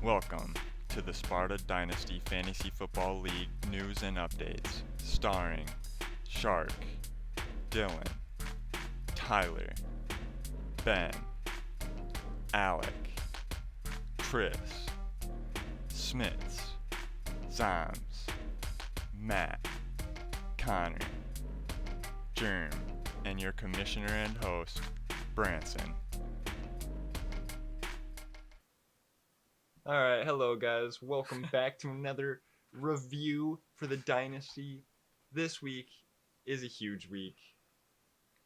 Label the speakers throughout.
Speaker 1: Welcome to the Sparta Dynasty Fantasy Football League news and updates, starring Shark, Dylan, Tyler, Ben, Alec, Chris, Smits, Zoms, Matt, Connor, Germ, and your commissioner and host, Branson. Alright, hello guys. Welcome back to another review for the Dynasty. This week is a huge week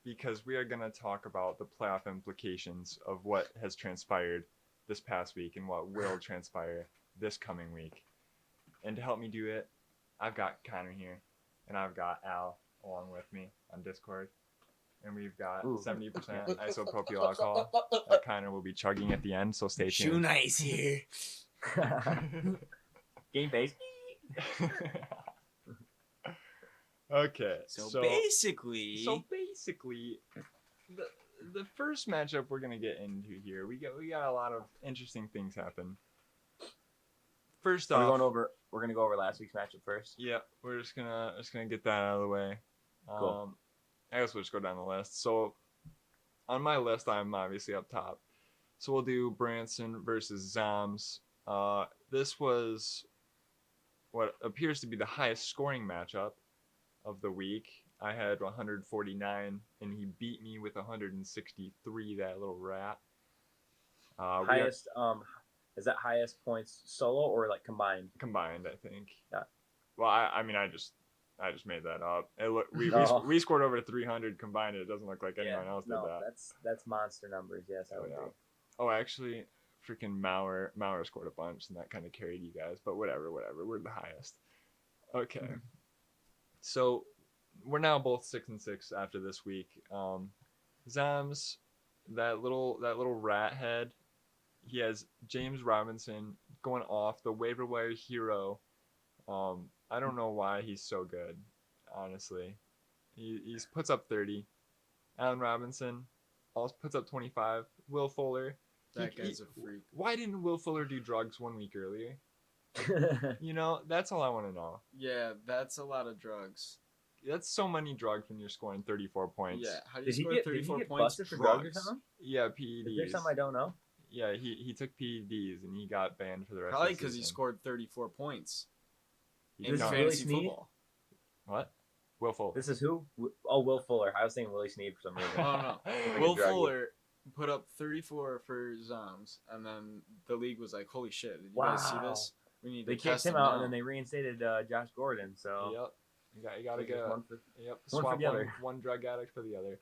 Speaker 1: because we are going to talk about the playoff implications of what has transpired this past week and what will transpire this coming week. And to help me do it, I've got Connor here and I've got Al along with me on Discord. And we've got 70% isopropyl alcohol that Connor will be chugging at the end, so stay tuned.
Speaker 2: Shoe Nice here.
Speaker 3: Game face.
Speaker 1: Okay,
Speaker 2: So basically,
Speaker 1: the first matchup we're gonna get into here, we got a lot of interesting things happen. First off,
Speaker 3: we're gonna go over last week's matchup first.
Speaker 1: Yeah, we're just gonna get that out of the way.
Speaker 3: Cool.
Speaker 1: I guess we'll just go down the list. So on my list, I'm obviously up top. So we'll do Branson versus Zoms. This was what appears to be the highest scoring matchup of the week. I had 149, and he beat me with 163, that little rat.
Speaker 3: Highest, is that highest points solo or like combined?
Speaker 1: Combined, I think.
Speaker 3: Yeah.
Speaker 1: Well, I mean, I just made that up. We scored over 300 combined. It doesn't look like anyone else did that.
Speaker 3: That's monster numbers. Yes, I would agree.
Speaker 1: Oh, actually, freaking Maurer scored a bunch, and that kind of carried you guys. But whatever. We're the highest. Okay. So we're now both 6-6 after this week. Zams, that little rat head. He has James Robinson going off, the waiver wire hero. I don't know why he's so good, honestly. He puts up 30. Allen Robinson also puts up 25. Will Fuller.
Speaker 2: that guy's a freak.
Speaker 1: Why didn't Will Fuller do drugs 1 week earlier? That's all I want to know.
Speaker 2: Yeah, that's a lot of drugs.
Speaker 1: That's so many drugs when you're scoring 34 points.
Speaker 2: Yeah, how do you score 34
Speaker 3: did he get
Speaker 2: points?
Speaker 3: busted for drugs or something?
Speaker 1: Yeah, PEDs.
Speaker 3: Is there something I don't know?
Speaker 1: Yeah, he took PEDs and he got banned for the rest
Speaker 2: Probably
Speaker 1: of the
Speaker 2: because
Speaker 1: season.
Speaker 2: he scored 34 points
Speaker 1: He
Speaker 2: in
Speaker 1: did not.
Speaker 2: fantasy
Speaker 3: Willie Snead?
Speaker 2: football.
Speaker 1: What? Will Fuller.
Speaker 3: This is who? Oh, Will Fuller. I was thinking Willie Snead for some reason.
Speaker 2: Oh, no.
Speaker 3: Like
Speaker 2: Will
Speaker 3: a druggie.
Speaker 2: Fuller put up 34 for Zoms, and then the league was like, holy shit, did you guys see this? We need
Speaker 3: They
Speaker 2: to
Speaker 3: kicked
Speaker 2: test
Speaker 3: him
Speaker 2: him
Speaker 3: out,
Speaker 2: now.
Speaker 3: and then they reinstated Josh Gordon. So
Speaker 1: Yep. You gotta
Speaker 3: Just
Speaker 1: go.
Speaker 3: one for-
Speaker 1: Yep.
Speaker 3: one for
Speaker 1: Swap
Speaker 3: the other.
Speaker 1: one drug addict for the other.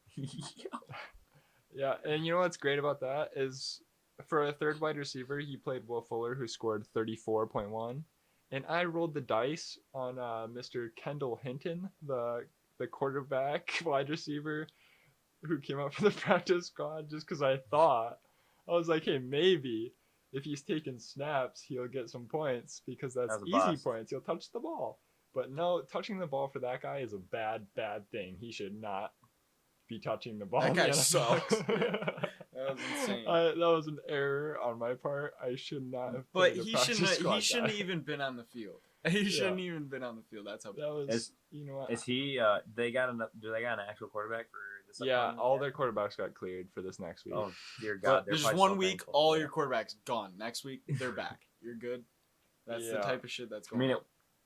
Speaker 1: Yeah, and you know what's great about that is for a third wide receiver, he played Will Fuller, who scored 34.1, and I rolled the dice on Mr. Kendall Hinton, the quarterback wide receiver who came up for the practice squad, just because I was like, hey, maybe if he's taking snaps, he'll get some points because that's
Speaker 3: That was a
Speaker 1: easy
Speaker 3: bust.
Speaker 1: points. He'll touch the ball. But no, touching the ball for that guy is a bad thing. He should not be touching the ball.
Speaker 2: That
Speaker 1: in the
Speaker 2: guy
Speaker 1: NFL.
Speaker 2: sucks. That was insane.
Speaker 1: That was an error on my part. I should not have.
Speaker 2: But
Speaker 1: played a
Speaker 2: he
Speaker 1: practice squad
Speaker 2: shouldn't
Speaker 1: guy.
Speaker 2: even been on the field. He shouldn't even been on the field. That's how
Speaker 1: That was.
Speaker 3: Is-
Speaker 1: you know what?
Speaker 3: is he? Do they got an actual quarterback for this?
Speaker 1: Yeah,
Speaker 3: upcoming
Speaker 1: all
Speaker 3: year?
Speaker 1: their quarterbacks got cleared for this next week.
Speaker 3: Oh dear
Speaker 2: But
Speaker 3: God! they're
Speaker 2: there's
Speaker 3: probably
Speaker 2: one
Speaker 3: so
Speaker 2: week,
Speaker 3: thankful.
Speaker 2: all
Speaker 3: Yeah.
Speaker 2: your quarterbacks gone. Next week, they're back. You're good. That's the
Speaker 1: Yeah.
Speaker 2: type of shit that's
Speaker 3: I
Speaker 2: going
Speaker 3: mean,
Speaker 2: on.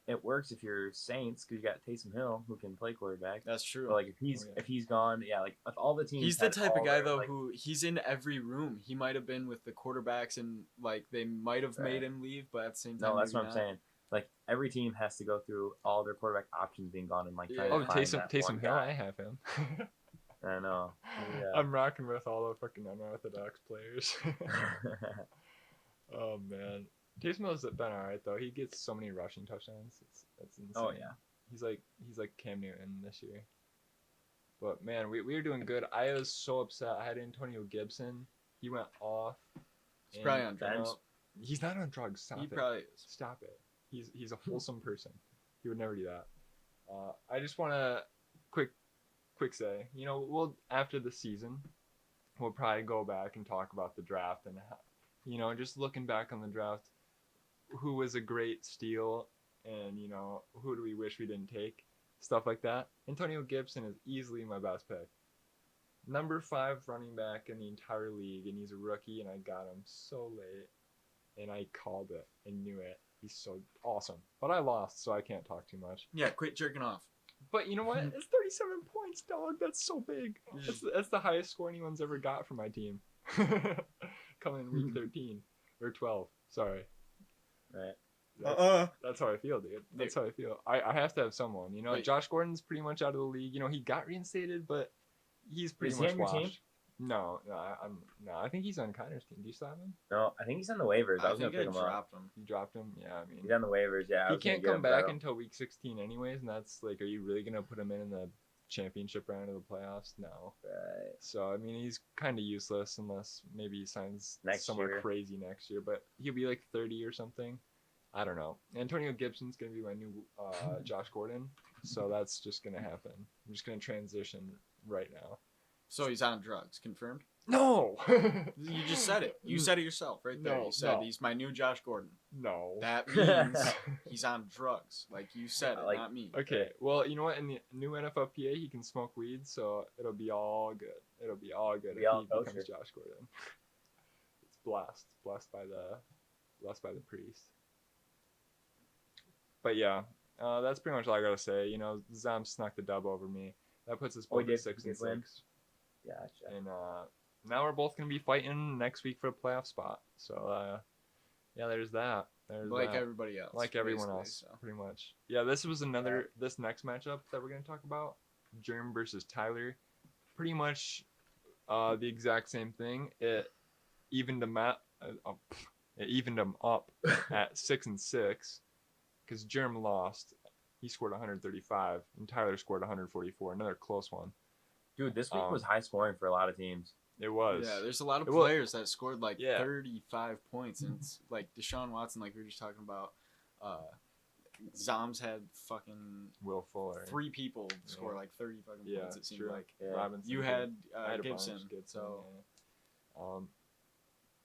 Speaker 3: it works if you're Saints because you got Taysom Hill who can play quarterback.
Speaker 2: That's true.
Speaker 3: But like if he's gone, yeah, like if all the teams.
Speaker 2: He's the
Speaker 3: had
Speaker 2: type of
Speaker 3: all
Speaker 2: guy
Speaker 3: their,
Speaker 2: though
Speaker 3: like,
Speaker 2: who he's in every room. He might have been with the quarterbacks and like they might have made
Speaker 3: Right.
Speaker 2: him leave, but at the same time,
Speaker 3: No, that's
Speaker 2: maybe
Speaker 3: what I'm
Speaker 2: not.
Speaker 3: saying. Like every team has to go through all their quarterback options being gone and like trying
Speaker 2: Yeah.
Speaker 3: to
Speaker 1: Oh,
Speaker 3: find that
Speaker 1: Taysom
Speaker 3: one
Speaker 1: Hill,
Speaker 3: guy.
Speaker 1: I have him.
Speaker 3: I know. Yeah.
Speaker 1: I'm rocking with all the fucking unorthodox players. Oh man, Taysom Hill's been alright though. He gets so many rushing touchdowns. That's insane.
Speaker 3: Oh yeah.
Speaker 1: He's like Cam Newton this year. But man, we were doing good. I was so upset. I had Antonio Gibson. He went off.
Speaker 2: He's probably on
Speaker 3: drugs.
Speaker 2: drugs.
Speaker 1: He's not on drugs. Stop
Speaker 2: He
Speaker 1: it.
Speaker 2: probably is.
Speaker 1: Stop it. He's a wholesome person. He would never do that. I just want to quick say, we'll after the season, we'll probably go back and talk about the draft and how, just looking back on the draft, who was a great steal, and who do we wish we didn't take, stuff like that. Antonio Gibson is easily my best pick. Number 5 running back in the entire league, and he's a rookie, and I got him so late, and I called it and knew it. He's so awesome, but I lost, so I can't talk too much.
Speaker 2: Yeah, quit jerking off.
Speaker 1: But you know what? It's 37 points, dog. That's so big. That's the highest score anyone's ever got for my team. Coming in week 13 or 12. Sorry.
Speaker 3: Right.
Speaker 1: That's how I feel, dude. That's how I feel. I have to have someone.
Speaker 2: Wait.
Speaker 1: Josh Gordon's pretty much out of the league. He got reinstated, but he's pretty much
Speaker 3: on your team?
Speaker 1: washed. No, I think he's on Connor's team. Do you still have him?
Speaker 3: No, I think he's on the waivers. I was gonna pick him up.
Speaker 2: dropped him.
Speaker 1: You dropped him? Yeah, I mean,
Speaker 3: He's on the waivers. Yeah,
Speaker 1: he can't come back until week 16 anyways, and that's like, are you really gonna put him in the championship round of the playoffs? No.
Speaker 3: Right.
Speaker 1: So I mean, he's kind of useless unless maybe he signs
Speaker 3: Next
Speaker 1: somewhere
Speaker 3: year.
Speaker 1: crazy next year. But he'll be like 30 or something. I don't know. Antonio Gibson's gonna be my new Josh Gordon, so that's just gonna happen. I'm just gonna transition right now.
Speaker 2: So he's on drugs. Confirmed?
Speaker 1: No.
Speaker 2: You just said it. You said it yourself right there.
Speaker 1: No,
Speaker 2: You said
Speaker 1: no.
Speaker 2: he's my new Josh Gordon.
Speaker 1: No.
Speaker 2: That means he's on drugs. Like you said it,
Speaker 3: Like-
Speaker 2: not me.
Speaker 1: Okay. Well, you know what? In the new NFLPA, he can smoke weed, so it'll be all good. It'll be all good
Speaker 3: Be
Speaker 1: if
Speaker 3: all
Speaker 1: he becomes
Speaker 3: kosher.
Speaker 1: Josh Gordon. It's blessed by the priest. But yeah, that's pretty much all I gotta say. Zam snuck the dub over me. That puts us
Speaker 3: Oh, he
Speaker 1: both at
Speaker 3: did.
Speaker 1: 6
Speaker 3: He
Speaker 1: and
Speaker 3: did win.
Speaker 1: 6.
Speaker 3: Gotcha.
Speaker 1: And now we're both gonna be fighting next week for a playoff spot. So yeah, there's that. There's
Speaker 2: Like
Speaker 1: that.
Speaker 2: everybody else.
Speaker 1: Like everyone
Speaker 2: basically,
Speaker 1: else,
Speaker 2: so.
Speaker 1: pretty much. Yeah, this next matchup that we're gonna talk about, Germ versus Tyler, pretty much the exact same thing. It evened them up. It evened them up at 6 and 6, because Germ lost. He scored 135, and Tyler scored 144. Another close one.
Speaker 3: Dude, this week was high scoring for a lot of teams.
Speaker 1: It was.
Speaker 2: Yeah, there's a lot of
Speaker 1: It was-
Speaker 2: players that scored like
Speaker 1: Yeah.
Speaker 2: 35 points, and it's like Deshaun Watson, like we were just talking about. Zoms had fucking
Speaker 1: Will Fuller.
Speaker 2: 3 people score
Speaker 1: Yeah.
Speaker 2: like 30 fucking
Speaker 1: Yeah,
Speaker 2: points. It seemed
Speaker 1: true.
Speaker 2: like
Speaker 3: Yeah.
Speaker 1: Robinson.
Speaker 2: you had
Speaker 1: I had a
Speaker 2: Gibson.
Speaker 1: bunch,
Speaker 2: So
Speaker 1: yeah.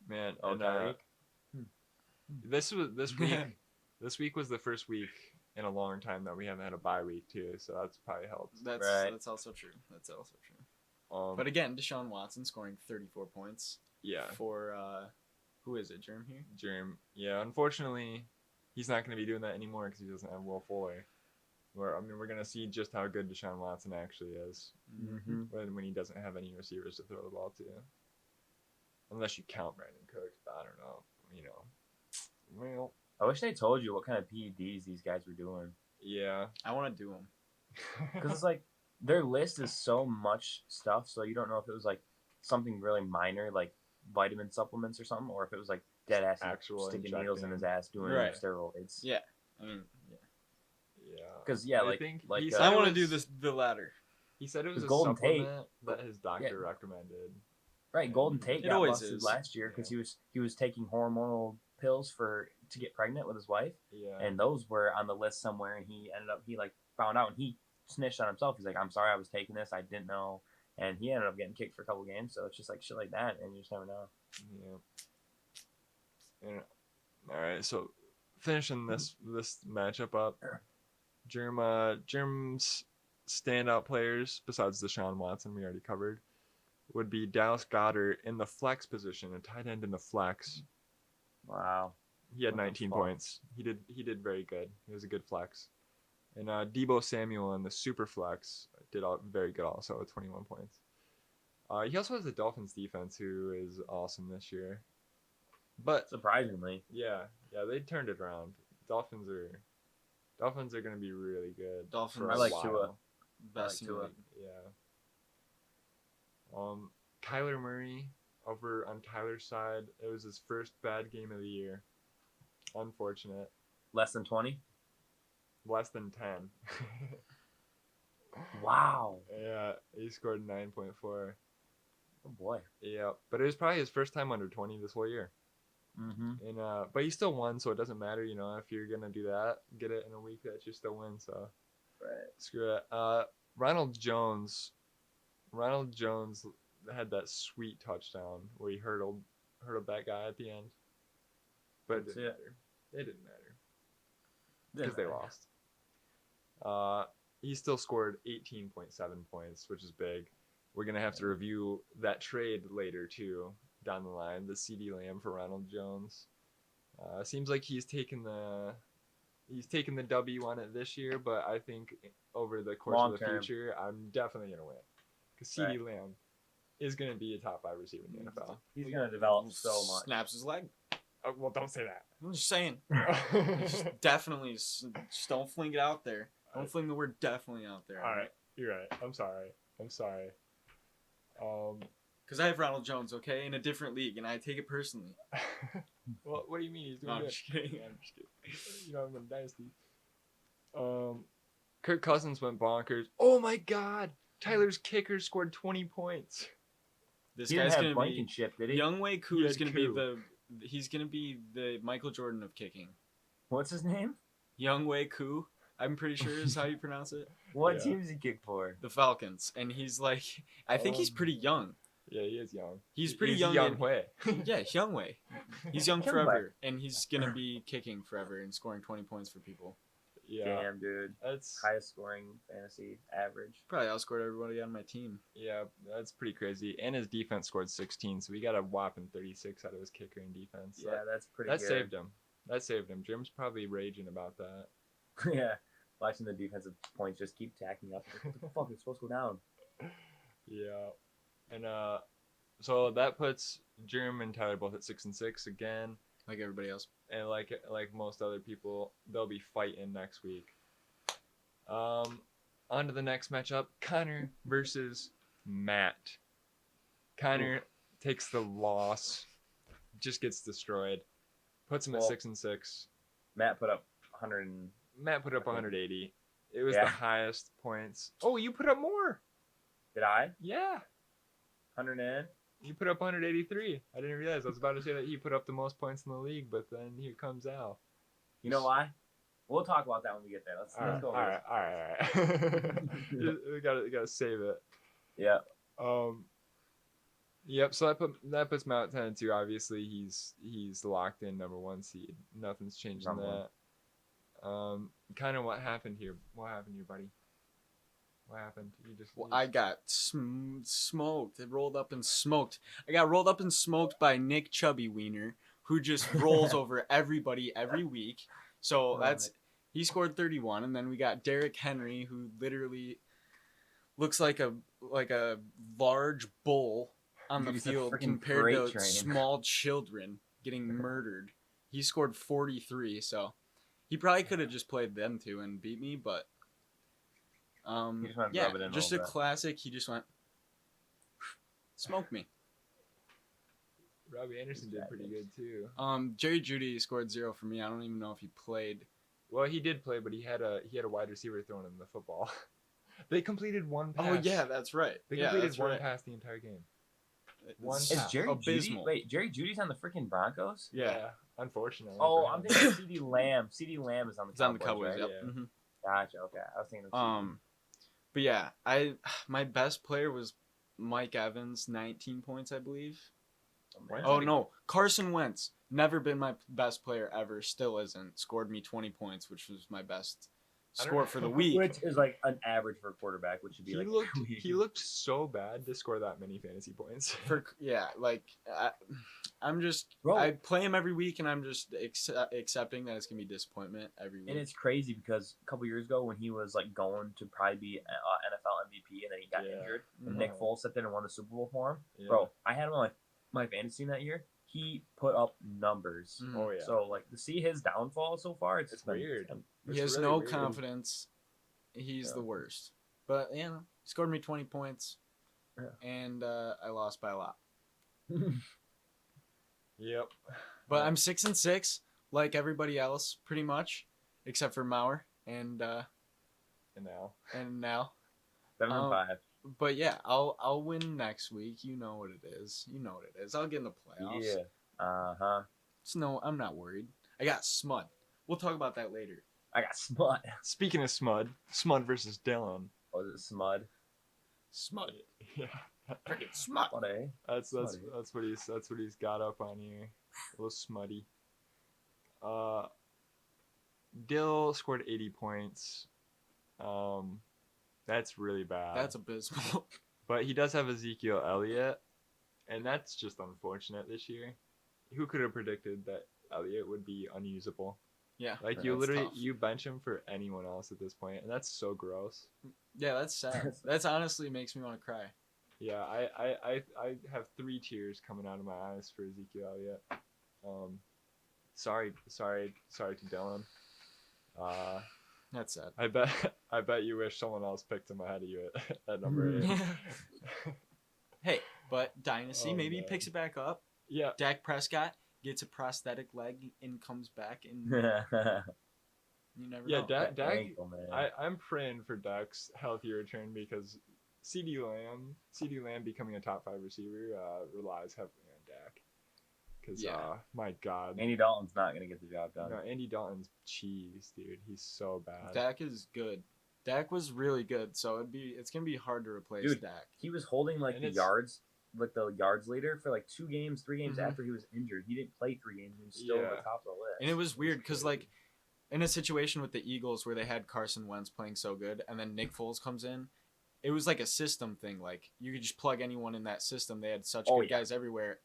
Speaker 1: Man,
Speaker 3: Oh,
Speaker 1: and
Speaker 3: Tyreek?
Speaker 1: this week. This week was the first week in a long time that we haven't had a bye week too, so that's probably helped.
Speaker 2: that's
Speaker 3: Right.
Speaker 2: that's also true. That's also true.
Speaker 1: But
Speaker 2: But again, Deshaun Watson scoring 34 points
Speaker 1: yeah,
Speaker 2: for who is it? Germ here?
Speaker 1: Germ. Yeah, unfortunately, he's not going to be doing that anymore because he doesn't have Will Fuller. We're going to see just how good Deshaun Watson actually is
Speaker 3: Mm-hmm.
Speaker 1: when he doesn't have any receivers to throw the ball to. Unless you count Brandon Cooks, but I don't know. Well,
Speaker 3: I wish they told you what kind of PEDs these guys were doing.
Speaker 1: yeah.
Speaker 2: I want to do him.
Speaker 3: Because it's like their list is so much stuff, so you don't know if it was like something really minor, like vitamin supplements or something, or if it was like dead ass
Speaker 1: Actual
Speaker 3: sticking needles in his
Speaker 1: injecting.
Speaker 3: ass doing
Speaker 2: Right.
Speaker 3: steroids.
Speaker 2: Yeah. I mean, yeah.
Speaker 1: Yeah.
Speaker 3: Because yeah,
Speaker 1: I
Speaker 3: like
Speaker 1: think
Speaker 3: like
Speaker 1: he
Speaker 2: I
Speaker 1: said it
Speaker 2: want to
Speaker 1: was-
Speaker 2: do the latter.
Speaker 1: He said it was
Speaker 3: With
Speaker 1: a
Speaker 3: Golden Tate-
Speaker 1: supplement that his doctor recommended.
Speaker 3: right, Golden Tate
Speaker 2: It
Speaker 3: got
Speaker 2: always
Speaker 3: busted
Speaker 2: is.
Speaker 3: last year because he was taking hormonal pills to get pregnant with his wife,
Speaker 1: Yeah.
Speaker 3: and those were on the list somewhere, and he found out and he snitched on himself. He's like, I'm sorry, I was taking this, I didn't know, and he ended up getting kicked for a couple games. So it's just like shit like that, and you just never know.
Speaker 1: Yeah. All right. So finishing this matchup up, Germ's standout players besides Deshaun Watson, we already covered, would be Dallas Goedert in the flex position, a tight end in the flex.
Speaker 3: Wow.
Speaker 1: He had
Speaker 3: What the
Speaker 1: 19
Speaker 3: fuck?
Speaker 1: points. He did very good. He was a good flex. And Debo Samuel in the super flex did very good also with 21 points. He also has the Dolphins defense, who is awesome this year. But
Speaker 3: Surprisingly,
Speaker 1: yeah, they turned it around. Dolphins are going to be really good.
Speaker 2: Dolphins.
Speaker 1: for
Speaker 3: I
Speaker 1: a
Speaker 3: like
Speaker 1: while.
Speaker 3: Tua.
Speaker 2: Best
Speaker 3: I
Speaker 2: in
Speaker 3: like
Speaker 2: the
Speaker 3: Tua.
Speaker 2: league.
Speaker 1: Yeah. Kyler Murray over on Tyler's side. It was his first bad game of the year. Unfortunate.
Speaker 3: less than 20.
Speaker 1: Less than 10.
Speaker 3: Wow.
Speaker 1: Yeah, he scored 9.4.
Speaker 3: Oh boy.
Speaker 1: Yeah, but it was probably his first time under 20 this whole year.
Speaker 3: Mm-hmm.
Speaker 1: And but he still won, so it doesn't matter, if you're gonna do that, get it in a week that you still win. So
Speaker 3: Right.
Speaker 1: screw it. Ronald Jones had that sweet touchdown where he hurdled that guy at the end. But it
Speaker 3: That's
Speaker 1: didn't
Speaker 3: it.
Speaker 1: matter. It didn't matter
Speaker 3: Didn't
Speaker 1: because they
Speaker 3: matter.
Speaker 1: lost. He still scored 18.7 points, which is big. We're gonna have to review that trade later too, down the line. The CD Lamb for Ronald Jones. Seems like he's taken the W on it this year, but I think over the course
Speaker 3: Long
Speaker 1: of the
Speaker 3: term.
Speaker 1: future, I'm definitely gonna win because CD Lamb is gonna be a top 5 receiver in the NFL.
Speaker 3: He's gonna develop so much.
Speaker 2: Snaps his leg.
Speaker 1: Well, don't say that.
Speaker 2: I'm just saying. Just definitely, just don't fling it out there. Don't fling the word definitely out there.
Speaker 1: All right, you're right. I'm sorry.
Speaker 2: Because I have Ronald Jones, okay, in a different league, and I take it personally.
Speaker 1: Well, what do you mean he's doing
Speaker 2: No, I'm
Speaker 1: good?
Speaker 2: just kidding.
Speaker 1: You know, I'm in Dynasty. Kirk Cousins went bonkers. Oh my God! Tyler's kicker scored 20 points.
Speaker 2: This
Speaker 3: He
Speaker 2: guy's
Speaker 3: didn't
Speaker 2: gonna
Speaker 3: have Blankenship, did
Speaker 2: be
Speaker 3: he?
Speaker 2: Younghoe Koo
Speaker 1: He
Speaker 2: is
Speaker 1: had
Speaker 2: gonna be
Speaker 1: Koo.
Speaker 2: he's gonna be the Michael Jordan of kicking.
Speaker 3: What's his name?
Speaker 2: Younghoe Koo, I'm pretty sure is how you pronounce it.
Speaker 3: What
Speaker 1: Yeah.
Speaker 3: team does he kick for?
Speaker 2: The Falcons, and he's like, I think he's pretty young.
Speaker 1: Yeah, he is young.
Speaker 2: He's pretty
Speaker 1: He's
Speaker 2: young.
Speaker 1: Young
Speaker 2: and-
Speaker 1: Hui.
Speaker 2: Yeah, Younghoe. He's young
Speaker 3: Younghoe.
Speaker 2: forever, and he's gonna be kicking forever and scoring 20 points for people.
Speaker 1: Yeah,
Speaker 3: Damn, dude.
Speaker 1: that's
Speaker 3: Highest scoring fantasy average.
Speaker 2: Probably outscored everybody on my team.
Speaker 1: that's pretty crazy. And his defense scored 16, so we got a whopping 36 out of his kicker and defense.
Speaker 3: Yeah, that's pretty
Speaker 1: that
Speaker 3: good.
Speaker 1: saved him. That saved him. Jim's probably raging about that.
Speaker 3: Yeah. Watching the defensive points just keep tacking up. What the fuck? It's supposed to go down.
Speaker 1: Yeah, and so that puts Jim and Tyler both at 6-6 again.
Speaker 2: Like everybody else.
Speaker 1: And like most other people, they'll be fighting next week. On to the next matchup: Connor versus Matt. Connor takes the loss, just gets destroyed, puts him at
Speaker 3: Well,
Speaker 1: 6-6.
Speaker 3: Matt put up 100 and
Speaker 1: Matt put up 180. It was
Speaker 3: Yeah.
Speaker 1: the highest points. Oh, you put up more.
Speaker 3: did I?
Speaker 1: Yeah,
Speaker 3: 100 and
Speaker 1: you put up 183. I didn't realize. I was about to say that he put up the most points in the league, but then here comes Al.
Speaker 3: you know why? We'll talk about that when we get there. Let's go.
Speaker 1: All right. we gotta save it.
Speaker 3: Yeah.
Speaker 1: Yep. So that puts Matt at 10-2. Obviously, he's locked in number 1 seed. Nothing's changing
Speaker 3: Number
Speaker 1: that. Kind of what happened here? What happened here, buddy? What happened?
Speaker 2: Well, I got smoked. It rolled up and smoked. I got rolled up and smoked by Nick Chubby Wiener, who just rolls over everybody every week. So he scored 31, and then we got Derrick Henry, who literally looks like a large bull on the
Speaker 3: He's a
Speaker 2: field
Speaker 3: freaking
Speaker 2: compared
Speaker 3: freight
Speaker 2: to
Speaker 3: train.
Speaker 2: small children getting murdered. He scored 43, so he probably could have just played them two and beat me, but
Speaker 3: He just wanted to
Speaker 2: yeah,
Speaker 3: rub it in a
Speaker 2: just a
Speaker 3: little bit.
Speaker 2: classic. He just went smoked me.
Speaker 1: Robbie Anderson did pretty good too.
Speaker 2: Jerry Jeudy scored 0 for me. I don't even know if he played.
Speaker 1: Well, he did play, but he had a wide receiver throwing him the football. They completed one pass.
Speaker 2: Oh yeah, that's right.
Speaker 1: They
Speaker 2: Yeah,
Speaker 1: completed
Speaker 2: that's
Speaker 1: one
Speaker 2: right.
Speaker 1: pass the entire game. One
Speaker 2: It's
Speaker 3: Is
Speaker 1: pass.
Speaker 3: Jerry
Speaker 2: abysmal.
Speaker 3: Jeudy? Wait, Jerry Judy's on the freaking Broncos?
Speaker 2: Yeah,
Speaker 1: unfortunately.
Speaker 3: Oh,
Speaker 1: for
Speaker 3: I'm
Speaker 1: him.
Speaker 3: thinking CD Lamb. CD Lamb is on the
Speaker 2: it's on the Cowboys.
Speaker 3: right?
Speaker 2: Yep.
Speaker 1: Yeah.
Speaker 2: Mhm.
Speaker 3: Gotcha. Okay, I was thinking. Of
Speaker 2: But yeah, my best player was Mike Evans, 19 points, I believe.
Speaker 3: CD.
Speaker 2: Oh no, Carson Wentz, never been my best player ever, still isn't. Scored me 20 points, which was my best
Speaker 1: I don't
Speaker 2: score
Speaker 1: know.
Speaker 2: for the week.
Speaker 3: Which is like an average for a quarterback, which should be
Speaker 1: He looked so bad to score that many fantasy points.
Speaker 2: I'm just
Speaker 3: Bro.
Speaker 2: I play him every week, and I'm just accepting that it's gonna be disappointment every week.
Speaker 3: And it's crazy because a couple years ago when he was like going to probably be NFL MVP and then he got
Speaker 1: Yeah.
Speaker 3: injured and
Speaker 2: Mhm.
Speaker 3: Nick Foles stepped in and won the Super Bowl for him.
Speaker 1: Yeah.
Speaker 3: Bro, I had him on my fantasy team that year. He put up numbers.
Speaker 2: Mhm.
Speaker 1: Oh yeah.
Speaker 3: So like to see his downfall so far, it's been-
Speaker 1: weird.
Speaker 2: He
Speaker 1: It's
Speaker 2: has
Speaker 1: really
Speaker 2: no
Speaker 1: weird.
Speaker 2: confidence. He's
Speaker 3: Yeah.
Speaker 2: the worst. But you know, he scored me 20 points,
Speaker 3: Yeah.
Speaker 2: and I lost by a lot.
Speaker 1: Yep.
Speaker 2: But I'm 6-6, like everybody else, pretty much, except for Maurer and
Speaker 1: And now.
Speaker 2: now.
Speaker 3: 7-5.
Speaker 2: But yeah, I'll win next week. You know what it is. I'll get in the playoffs.
Speaker 3: Yeah. Uh-huh.
Speaker 2: So I'm not worried. I got Smud. We'll talk about that later.
Speaker 3: I got Smud.
Speaker 1: Speaking of Smud versus Dylan.
Speaker 3: Was it Smud?
Speaker 2: Smud.
Speaker 1: Yeah.
Speaker 2: Freaking Smud.
Speaker 3: What eh?
Speaker 1: That's
Speaker 3: Smuddy.
Speaker 1: what he's got up on here. A little smutty. Dill scored 80 points. That's really bad.
Speaker 2: That's abysmal.
Speaker 1: But he does have Ezekiel Elliott, and that's just unfortunate this year. Who could have predicted that Elliott would be unusable?
Speaker 2: Yeah.
Speaker 1: Like
Speaker 3: Yeah,
Speaker 1: you
Speaker 2: that's
Speaker 1: literally
Speaker 2: tough.
Speaker 1: you bench him for anyone else at this point, and that's so gross.
Speaker 2: Yeah, that's sad. That's honestly makes me want to cry.
Speaker 1: Yeah, I have 3 tears coming out of my eyes for Ezekiel Elliott. Sorry to Dylan.
Speaker 2: That's sad.
Speaker 1: I bet you wish someone else picked him ahead of you at number 8.
Speaker 2: Hey, but Dynasty,
Speaker 1: Oh,
Speaker 2: maybe he
Speaker 1: man.
Speaker 2: picks it back up.
Speaker 1: Yeah,
Speaker 2: Dak Prescott gets a prosthetic leg and comes back, and you never
Speaker 1: yeah,
Speaker 2: know.
Speaker 1: Dak.
Speaker 3: Ankle, man.
Speaker 1: I'm praying for Dak's healthy return because CD Lamb becoming a top 5 receiver relies heavily on Dak. Because
Speaker 2: Yeah.
Speaker 1: my God,
Speaker 3: Andy Dalton's not gonna get the job done.
Speaker 1: no, Andy Dalton's cheese, dude. He's so bad.
Speaker 2: Dak is good. Dak was really good, so it's gonna be hard to replace
Speaker 3: Dude,
Speaker 2: Dak.
Speaker 3: He was holding like
Speaker 1: And
Speaker 3: the
Speaker 1: it's-
Speaker 3: yards leader for like 2 games, 3 games
Speaker 2: Mhm.
Speaker 3: after he was injured. He didn't play 3 games. He was still at
Speaker 1: Yeah.
Speaker 3: the top of the list.
Speaker 2: And it was weird because
Speaker 1: crazy.
Speaker 2: like in a situation with the Eagles where they had Carson Wentz playing so good, and then Nick Foles comes in, it was like a system thing. Like you could just plug anyone in that system. They had such
Speaker 3: Oh,
Speaker 2: good
Speaker 3: yeah.
Speaker 2: guys everywhere.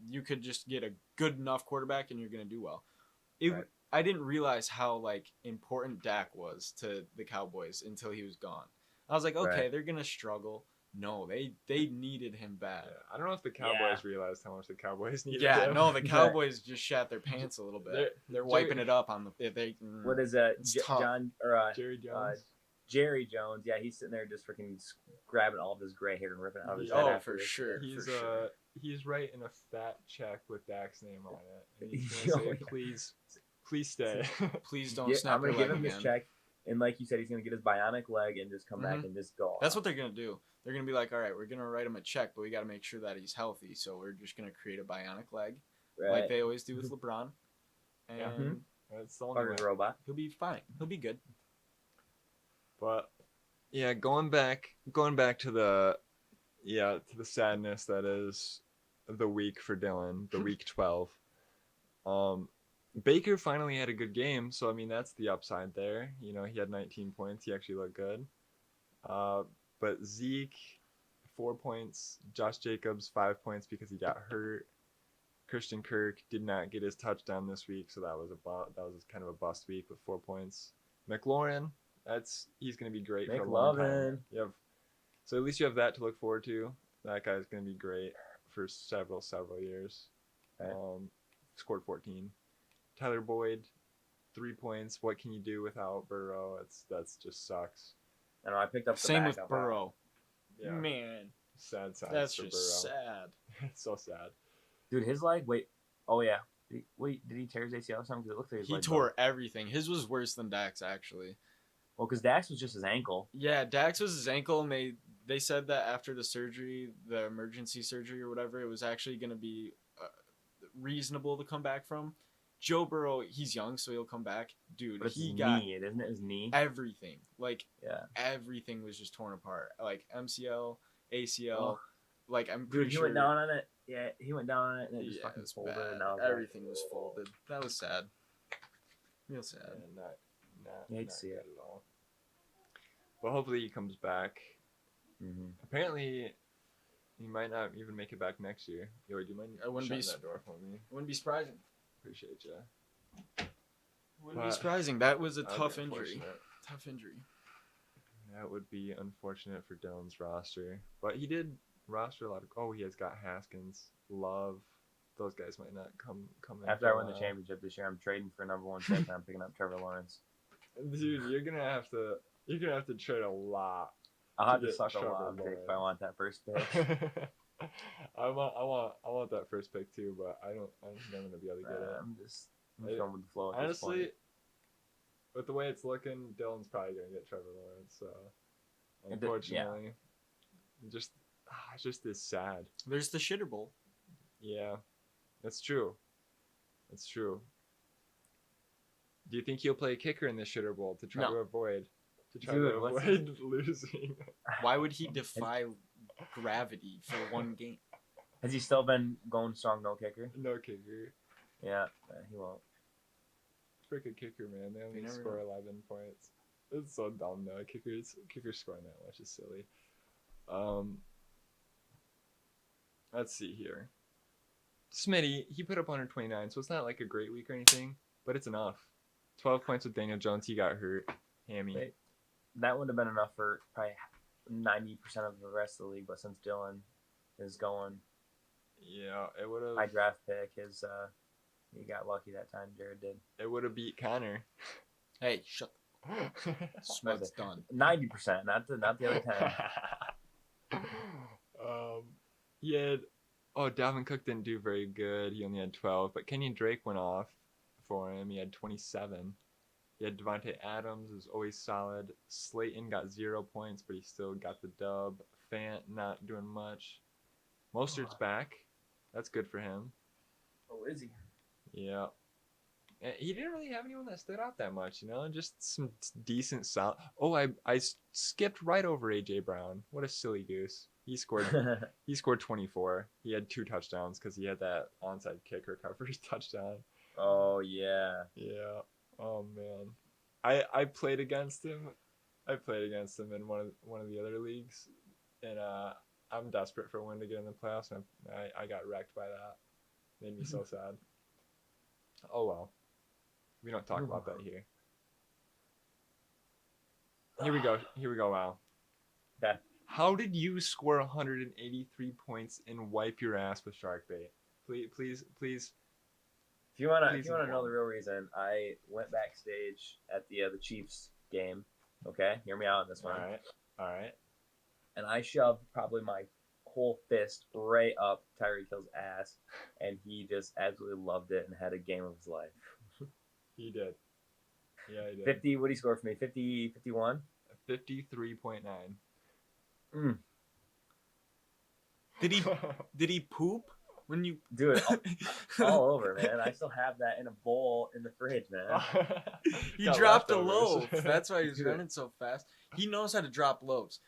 Speaker 2: You could just get a good enough quarterback, and you're gonna do well.
Speaker 3: Right.
Speaker 2: I didn't realize how like important Dak was to the Cowboys until he was gone. I was like, okay,
Speaker 3: Right.
Speaker 2: they're gonna struggle. No, they needed him bad.
Speaker 1: Yeah, I don't know if the Cowboys realized how much the Cowboys needed
Speaker 2: Yeah,
Speaker 1: him.
Speaker 2: no, the Cowboys just shat their pants a little bit. They're
Speaker 1: Jerry-
Speaker 2: wiping it up on the.
Speaker 3: What is
Speaker 2: It's tough.
Speaker 3: John or
Speaker 1: Jerry Jones.
Speaker 3: Jerry Jones? Yeah, he's sitting there just freaking grabbing all of his gray hair and ripping it out of his head.
Speaker 2: Oh,
Speaker 3: after
Speaker 2: for
Speaker 3: this.
Speaker 2: sure.
Speaker 1: He's writing a fat check with Dak's name on it. And he's
Speaker 3: Oh,
Speaker 1: gonna say,
Speaker 3: yeah.
Speaker 1: please stay.
Speaker 2: Please don't
Speaker 3: Yeah,
Speaker 2: snap
Speaker 3: I'm gonna
Speaker 2: your
Speaker 3: give
Speaker 2: leg
Speaker 3: him
Speaker 2: again.
Speaker 3: this check, and like you said, he's gonna get his bionic leg and just come back and just go.
Speaker 2: That's what they're gonna do. They're gonna be like, all right, we're gonna write him a check, but we gotta make sure that he's healthy. So we're just gonna create a bionic leg,
Speaker 3: right.
Speaker 2: like they always do with LeBron, and
Speaker 1: Yeah.
Speaker 3: Mhm.
Speaker 1: That's the only way.
Speaker 3: Fucking robot.
Speaker 2: he'll be fine. He'll be good.
Speaker 1: But yeah, going back to the sadness that is the week for Dylan, the week 12. Baker finally had a good game, so I mean that's the upside there. You know, he had 19 points. He actually looked good. But Zeke 4 points, Josh Jacobs 5 points because he got hurt. Christian Kirk did not get his touchdown this week, so that was kind of a bust week with 4 points. McLaurin, he's going to be great for a long time.
Speaker 3: McLovin.
Speaker 1: So at least you have that to look forward to. That guy's going to be great for several years.
Speaker 3: Okay.
Speaker 1: Scored 14. Tyler Boyd, 3 points. What can you do without Burrow? That's just sucks.
Speaker 3: I know. I picked up the
Speaker 2: Same with
Speaker 3: backup.
Speaker 2: Burrow.
Speaker 1: Yeah,
Speaker 2: Man,
Speaker 1: sad
Speaker 2: that's
Speaker 1: for
Speaker 2: just
Speaker 1: Burrow.
Speaker 2: sad.
Speaker 1: It's so sad.
Speaker 3: Dude, his leg. Wait. Oh yeah. Did he tear his ACL or something? Because it looked like his
Speaker 2: He
Speaker 3: leg
Speaker 2: tore everything. His was worse than Dak's actually.
Speaker 3: Well, because Dax was just his ankle.
Speaker 2: Yeah, Dax was his ankle, and they said that after the surgery, the emergency surgery or whatever, it was actually going to be reasonable to come back from. Joe Burrow, he's young, so he'll come back. Dude,
Speaker 3: But it's
Speaker 2: he
Speaker 3: his
Speaker 2: got
Speaker 3: knee, isn't it? His knee.
Speaker 2: everything. Like,
Speaker 3: Yeah.
Speaker 2: everything was just torn apart. Like, MCL, ACL.
Speaker 3: Oh.
Speaker 2: Like, I'm pretty
Speaker 3: Dude, he
Speaker 2: sure.
Speaker 3: went down on it. Yeah, he went down on it and it just
Speaker 2: Yeah,
Speaker 3: fucking
Speaker 2: it was
Speaker 3: folded.
Speaker 2: bad.
Speaker 3: And I was like,
Speaker 2: Everything was folded. That was sad. Real sad.
Speaker 1: Yeah, not
Speaker 3: You hate to see
Speaker 1: good
Speaker 3: it.
Speaker 1: at all. But hopefully he comes back.
Speaker 3: Mhm.
Speaker 1: Apparently, he might not even make it back next year. Yo, do you mind
Speaker 2: I wouldn't be
Speaker 1: shutting that door for me?
Speaker 2: Wouldn't be surprising.
Speaker 1: Appreciate you.
Speaker 2: Wouldn't be surprising. That was a
Speaker 1: That'd be
Speaker 2: tough injury.
Speaker 1: unfortunate.
Speaker 2: Tough injury.
Speaker 1: That would be unfortunate for Dylan's roster. But he did roster a lot of. Oh, he has got Haskins, Love. Those guys might not come in.
Speaker 3: After
Speaker 1: for
Speaker 3: I
Speaker 1: a
Speaker 3: win the while.
Speaker 2: Uh-huh.
Speaker 3: championship this year, I'm trading for number 1 pick and I'm picking up Trevor Lawrence.
Speaker 1: Dude, you're gonna have to trade a lot.
Speaker 3: I'll have
Speaker 1: To
Speaker 3: to
Speaker 1: get
Speaker 3: suck a
Speaker 1: Trevor
Speaker 3: lot dick if I
Speaker 1: Lawrence.
Speaker 3: want that first pick.
Speaker 1: I want that first pick too, but I don't think I'm gonna be able to get it.
Speaker 3: I'm just
Speaker 1: Hey,
Speaker 3: going with the flow. At this
Speaker 1: Honestly,
Speaker 3: point.
Speaker 1: with the way it's looking, Dylan's probably gonna get Trevor Lawrence. So
Speaker 3: Yeah.
Speaker 1: unfortunately, it just is sad.
Speaker 2: There's the Shitter Bowl.
Speaker 1: Yeah, that's true. That's true. Do you think he'll play kicker in the Shitter Bowl to try
Speaker 2: No.
Speaker 1: to avoid
Speaker 3: Dude, what's
Speaker 1: losing?
Speaker 2: Why would he defy gravity for one game?
Speaker 3: Has he still been going strong no kicker?
Speaker 1: No kicker.
Speaker 3: Yeah, he won't.
Speaker 1: frick a kicker, man. They only
Speaker 2: never
Speaker 1: score
Speaker 2: know.
Speaker 1: 11 points. It's so dumb, though. Kickers scoring that much is silly. Let's see here. Smitty, he put up 129, so it's not like a great week or anything, but it's enough. 12 points with Daniel Jones. He got hurt. Hammy.
Speaker 3: Wait, that would have been enough for probably 90% of the rest of the league, but since Dylan is going,
Speaker 1: Yeah, it would have.
Speaker 3: my draft pick, he got lucky that time. Jared did.
Speaker 1: It would have beat Connor.
Speaker 2: Hey, shut. Smug's done.
Speaker 3: 90%, not the other 10.
Speaker 1: He had. Oh, Dalvin Cook didn't do very good. He only had 12, but Kenyon Drake went off for him. He had 27. He had Devontae Adams, who's always solid. Slayton got 0 points, but he still got the dub. Fant not doing much. Mostert's back. That's good for him.
Speaker 3: Oh, is he?
Speaker 1: Yeah. He didn't really have anyone that stood out that much, just some decent solid. Oh, I skipped right over A.J. Brown. What a silly goose. He scored 24. He had 2 touchdowns because he had that onside kick recovery touchdown.
Speaker 3: Oh, yeah.
Speaker 1: Yeah. Oh, man. I played against him. In one of the other leagues, and I'm desperate for one to get in the playoffs, and I got wrecked by that. Made me so sad. Oh, well. We don't talk about that here. Here we go, Wow.
Speaker 3: Okay.
Speaker 1: How did you score 183 points and wipe your ass with shark bait? Please.
Speaker 3: If you wanna know
Speaker 1: inform.
Speaker 3: the real reason, I went backstage at the Chiefs game. Okay, hear me out on this one.
Speaker 1: All right.
Speaker 3: And I shoved probably my whole fist right up Tyreek Hill's ass, and he just absolutely loved it and had a game of his life.
Speaker 1: He did. Yeah, he did.
Speaker 3: 50. What did he score for me? 50, 51?
Speaker 1: 53.9.
Speaker 3: Mm.
Speaker 2: Did he poop when you
Speaker 3: Do it all over, man. I still have that in a bowl in the fridge, man.
Speaker 2: He
Speaker 1: Got
Speaker 2: dropped a
Speaker 1: leftovers.
Speaker 2: loaf. That's why he's running so fast. He knows how to drop loaves.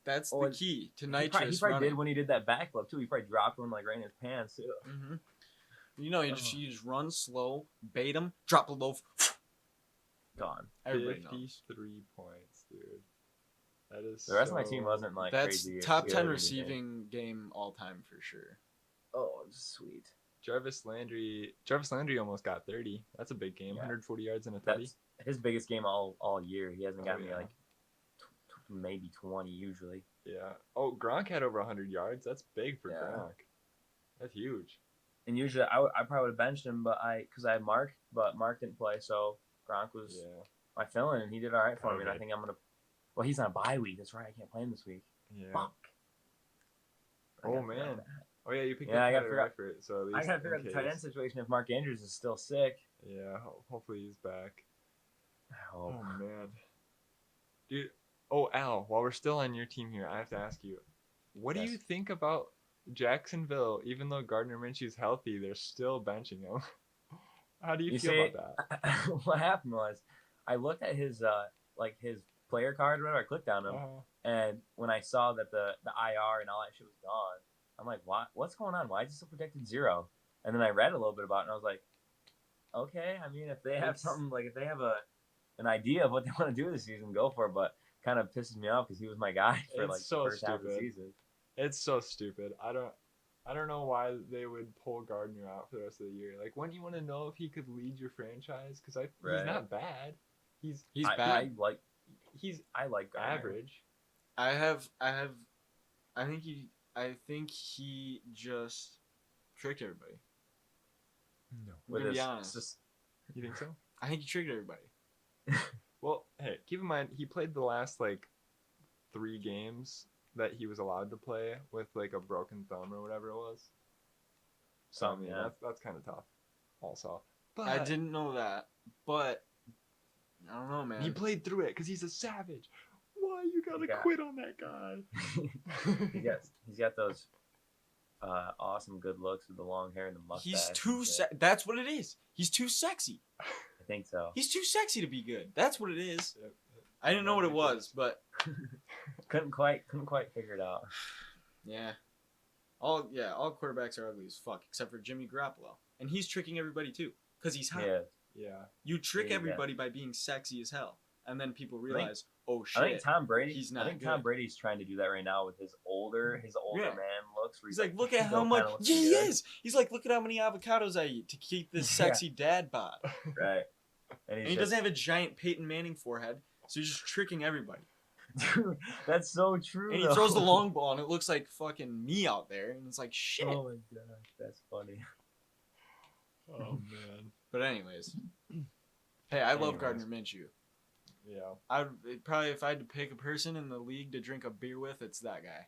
Speaker 2: That's the key to
Speaker 3: He
Speaker 2: nitrous
Speaker 3: probably
Speaker 2: running.
Speaker 3: did when he did that backflip too. He probably dropped one like right in his pants too.
Speaker 2: Mm-hmm. You just run slow, bait him, drop the loaf,
Speaker 3: Gone.
Speaker 2: everybody knows.
Speaker 1: 53 points, dude. That is.
Speaker 3: The rest of my team wasn't like
Speaker 2: That's
Speaker 3: crazy.
Speaker 2: top 10
Speaker 3: good or anything.
Speaker 2: receiving game all time for sure.
Speaker 3: Oh, sweet.
Speaker 1: Jarvis Landry almost got 30. That's a big game.
Speaker 3: Yeah.
Speaker 1: 140 yards and a 30.
Speaker 3: That's his biggest game all year. He hasn't gotten me
Speaker 1: yeah.
Speaker 3: like maybe 20 usually.
Speaker 1: Yeah. Oh, Gronk had over 100 yards. That's big for
Speaker 3: Yeah.
Speaker 1: Gronk. That's huge.
Speaker 3: And usually I probably would have benched him, because I had Mark, but Mark didn't play, so Gronk was my fill-in, and he did all right for me. And I think I'm gonna. Well, he's on a bye week. That's right. I can't play him this week.
Speaker 1: Yeah.
Speaker 3: Fuck.
Speaker 1: Oh man. Oh yeah, you picked
Speaker 3: Yeah, I
Speaker 1: up
Speaker 3: gotta
Speaker 1: Tyler Eifert, so at least
Speaker 3: I gotta figure out the tight end situation if Mark Andrews is still sick.
Speaker 1: Yeah, hopefully he's back.
Speaker 3: Oh,
Speaker 1: Oh man, dude. Oh Al, while we're still on your team here, I have to ask you, what do
Speaker 3: Yes.
Speaker 1: you think about Jacksonville? Even though Gardner Minshew's healthy, they're still benching him. How do you feel about that?
Speaker 3: What happened was, I looked at his his player card or whatever. I clicked on him, and when I saw that the IR and all that shit was gone, I'm like, what's going on? Why is he still protected 0? And then I read a little bit about it, and I was like, okay. I mean, if they have something if they have an idea of what they want to do this season, go for it. But kind of pisses me off because he was my guy for
Speaker 1: It's
Speaker 3: the
Speaker 1: so
Speaker 3: first half of the
Speaker 1: stupid.
Speaker 3: season.
Speaker 1: It's so stupid. I don't know why they would pull Gardner out for the rest of the year. Like, wouldn't you want to know if he could lead your franchise? Because he's
Speaker 3: Right.
Speaker 1: not bad. He's
Speaker 2: bad.
Speaker 3: I like Gardner.
Speaker 1: average.
Speaker 2: I think he just tricked everybody.
Speaker 1: No.
Speaker 2: I'm gonna
Speaker 3: With
Speaker 2: be
Speaker 3: his-
Speaker 2: honest.
Speaker 1: You think so?
Speaker 2: I think he tricked everybody.
Speaker 1: Well, hey, keep in mind he played the last 3 games that he was allowed to play with a broken thumb or whatever it was. So I mean,
Speaker 3: yeah.
Speaker 1: that's kind of tough. Also, but
Speaker 2: I didn't know that, but I don't know, man.
Speaker 1: he played through it because he's a savage. Why you gotta quit on that guy?
Speaker 3: He's got those awesome good looks with the long hair and the mustache.
Speaker 2: He's too
Speaker 3: and shit.
Speaker 2: that's what it is. He's too sexy.
Speaker 3: I think so.
Speaker 2: He's too sexy to be good. That's what it is.
Speaker 1: Yep.
Speaker 2: I didn't know what it was, but
Speaker 3: Couldn't quite figure it out.
Speaker 2: yeah. All quarterbacks are ugly as fuck except for Jimmy Garoppolo. And he's tricking everybody too cuz he's hot.
Speaker 3: Yeah.
Speaker 1: Yeah.
Speaker 2: You trick
Speaker 3: Yeah, yeah.
Speaker 2: everybody by being sexy as hell, and then people
Speaker 3: think-
Speaker 2: realize, oh shit.
Speaker 3: I think Tom Brady.
Speaker 2: he's
Speaker 3: I
Speaker 2: not
Speaker 3: think Tom
Speaker 2: good.
Speaker 3: Brady's trying to do that right now with his older
Speaker 2: Yeah.
Speaker 3: man looks. Where
Speaker 2: He's like, look at
Speaker 3: still
Speaker 2: how much.
Speaker 3: kinda looking
Speaker 2: Yeah, he
Speaker 3: good."
Speaker 2: is. He's like, look at how many avocados I eat to keep this
Speaker 3: Yeah.
Speaker 2: sexy dad bod.
Speaker 3: Right.
Speaker 2: And he doesn't have a giant Peyton Manning forehead, so he's just tricking everybody.
Speaker 3: Dude, that's so true.
Speaker 2: And he throws the long ball, and it looks like fucking me out there, and it's like shit.
Speaker 3: Oh my gosh, that's funny.
Speaker 1: Oh man.
Speaker 2: But anyways, hey, I love
Speaker 3: Anyways.
Speaker 2: Gardner Minshew.
Speaker 1: Yeah.
Speaker 2: I'd probably, if I had to pick a person in the league to drink a beer with, it's that guy.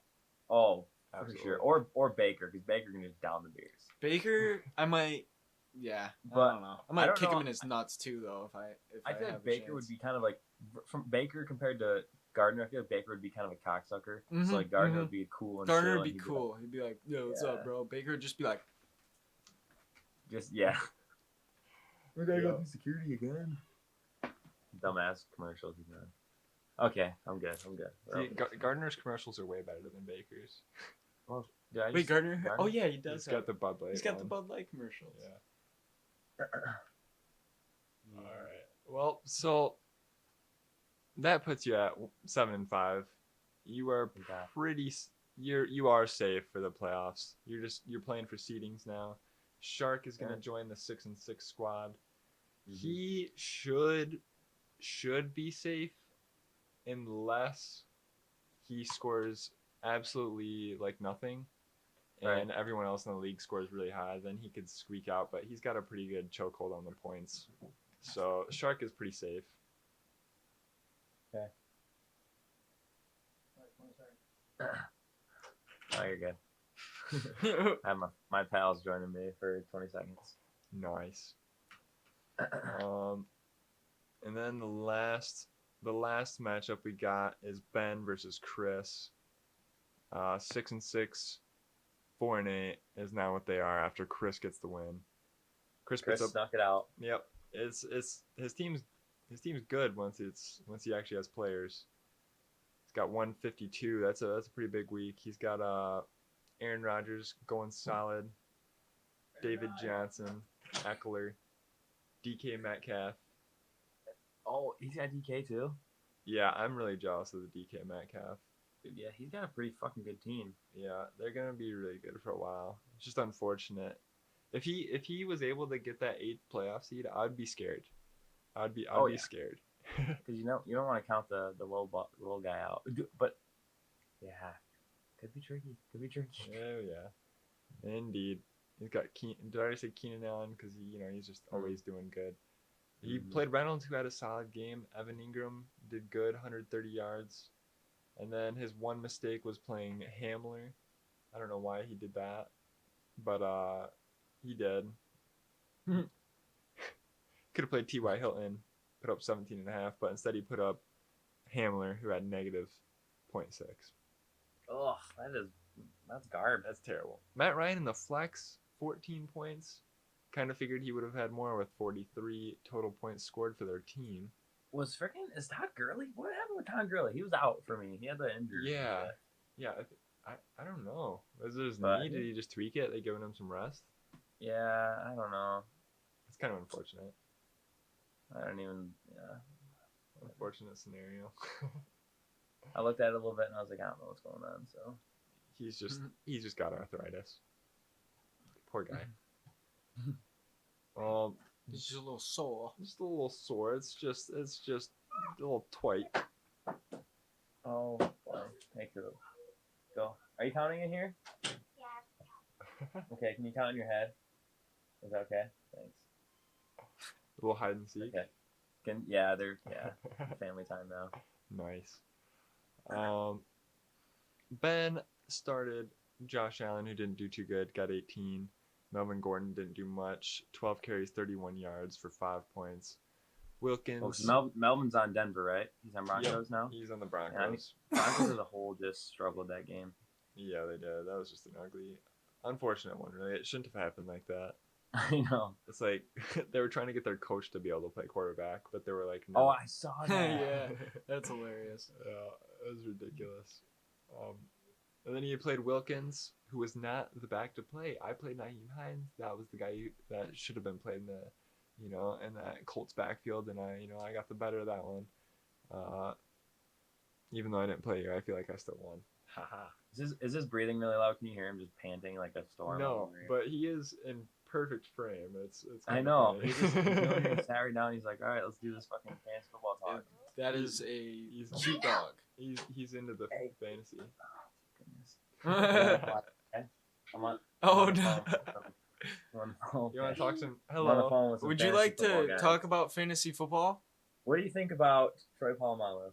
Speaker 3: Oh, for
Speaker 1: Absolutely.
Speaker 3: sure. Or Baker, because Baker can just down the beers.
Speaker 2: Baker, I might. Yeah,
Speaker 3: But
Speaker 2: I don't know. I might
Speaker 3: don't
Speaker 2: kick
Speaker 3: know.
Speaker 2: him in his nuts too, though. If
Speaker 3: I feel
Speaker 2: have
Speaker 3: like
Speaker 2: a
Speaker 3: Baker
Speaker 2: chance.
Speaker 3: would be kind of like from Baker compared to Gardner. I feel like Baker would be kind of a cocksucker.
Speaker 2: Mhm,
Speaker 3: So like Gardner
Speaker 2: mhm.
Speaker 3: would be cool and
Speaker 2: Gardner
Speaker 3: chill,
Speaker 2: would
Speaker 3: and
Speaker 2: be
Speaker 3: he'd
Speaker 2: cool. He'd be like, "Yo, what's up,
Speaker 3: Yeah.
Speaker 2: bro?" Baker would just be like,
Speaker 3: just yeah.
Speaker 1: We gotta go
Speaker 3: through security again. Dumbass commercials he's on. Okay, I'm good. We're
Speaker 1: See,
Speaker 3: over this.
Speaker 1: Gardner's commercials are way better than Baker's.
Speaker 3: Did I
Speaker 2: "Wait,
Speaker 3: just-
Speaker 2: Gardner? Oh yeah, he does.
Speaker 1: He's got the Bud Light.
Speaker 2: He's got the
Speaker 1: one.
Speaker 2: Bud Light commercials."
Speaker 1: Yeah. All right. Well, so that puts you at 7-5. You are
Speaker 3: Okay.
Speaker 1: you are safe for the playoffs. You're playing for seedings now. Shark is gonna
Speaker 3: Yeah.
Speaker 1: join the 6-6 squad.
Speaker 3: Mhm.
Speaker 1: He should be safe unless he scores absolutely like nothing. And
Speaker 3: Right.
Speaker 1: everyone else in the league scores really high, then he could squeak out, but he's got a pretty good chokehold on the points. So Shark is pretty safe.
Speaker 3: Oh, you're good. I have my pals joining me for 20 seconds.
Speaker 1: Nice. And then the last matchup we got is Ben versus Chris. 6-6, 4-8 is now what they are after Chris gets the win. Chris
Speaker 3: Chris
Speaker 1: puts up.
Speaker 3: snuck it out.
Speaker 1: Yep. It's his team's good once he actually has players. He's got 152. That's a pretty big week. He's got Aaron Rodgers going solid. David Johnson, Eckler, DK Metcalf.
Speaker 3: Oh, he's got DK too?
Speaker 1: Yeah, I'm really jealous of the DK Metcalf.
Speaker 3: Dude, yeah, he's got a pretty fucking good team.
Speaker 1: Yeah, they're gonna be really good for a while. It's just unfortunate. If he was able to get that 8th playoff seed, I'd be scared. I'd be
Speaker 3: Yeah.
Speaker 1: scared.
Speaker 3: Because you don't want to count the little guy out. But yeah, could be tricky.
Speaker 1: Oh yeah, indeed. He's got Did I already say Keenan Allen? Because he's just always doing good. He
Speaker 3: Mhm.
Speaker 1: played Reynolds, who had a solid game. Evan Ingram did good, 130 yards. And then his one mistake was playing Hamler. I don't know why he did that, but he did. Could have played T.Y. Hilton, put up 17.5, but instead he put up Hamler, who had negative 0.6.
Speaker 3: Oh, that's garbage.
Speaker 1: That's terrible. Matt Ryan in the flex, 14 points. Kind of figured he would have had more with 43 total points scored for their team.
Speaker 3: Is Todd Gurley? What happened with Todd Gurley? He was out for me. He had the injury.
Speaker 1: Yeah. Yeah, I don't know. Was it his
Speaker 3: But-
Speaker 1: knee? Did he just tweak it? They giving him some rest?
Speaker 3: Yeah, I don't know.
Speaker 1: It's kind of unfortunate.
Speaker 3: I don't even. Yeah.
Speaker 1: Unfortunate scenario.
Speaker 3: I looked at it a little bit and I was like, I don't know what's going on. So
Speaker 1: he's just got arthritis. Poor guy.
Speaker 2: He's just a little sore.
Speaker 1: Just a little sore. It's just a little twite.
Speaker 3: oh, well, hey, cool. Go. Are you counting in here?
Speaker 4: Yeah.
Speaker 3: Okay. Can you count in your head? Is that okay? Thanks.
Speaker 1: A little hide and seek.
Speaker 3: Okay. They're family time now.
Speaker 1: Nice. Ben started Josh Allen, who didn't do too good, got 18. Melvin Gordon didn't do much. 12 carries, 31 yards for 5 points. Wilkins.
Speaker 3: Oh, so Melvin's on Denver, right? He's on Broncos now.
Speaker 1: He's on the
Speaker 3: Yeah, I mean,
Speaker 1: Broncos.
Speaker 3: Broncos as a whole just struggled that game.
Speaker 1: Yeah, they did. That was just an ugly, unfortunate one, really. It shouldn't have happened like that.
Speaker 3: I know.
Speaker 1: It's like they were trying to get their coach to be able to play quarterback, but they were like, no.
Speaker 3: Oh, I saw that.
Speaker 2: Yeah, that's hilarious.
Speaker 1: Yeah, it was ridiculous. And then he played Wilkins, who was not the back to play. I played Naheem Hines. That was the guy that should have been played in in that Colts backfield, and I got the better of that one. Even though I didn't play here, I feel like I still won. Haha.
Speaker 3: Is his breathing really loud? Can you hear him just panting like a storm?
Speaker 1: No, but he is in perfect frame. It's
Speaker 3: I
Speaker 1: kinda
Speaker 3: know.
Speaker 1: funny.
Speaker 3: He's sat right down. He's like, all right, let's do this fucking fantasy football talk.
Speaker 2: That is a cute dog.
Speaker 1: He's into the fantasy.
Speaker 3: Goodness. I'm on.
Speaker 2: Oh
Speaker 3: I'm
Speaker 2: no.
Speaker 3: on the phone.
Speaker 1: You want to talk some?
Speaker 3: I'm on the
Speaker 1: Hello.
Speaker 3: phone with some
Speaker 2: Would you
Speaker 3: fantasy
Speaker 2: like
Speaker 3: football
Speaker 2: to
Speaker 3: guys.
Speaker 2: talk about fantasy football?
Speaker 3: What do you think about Troy Polamalu?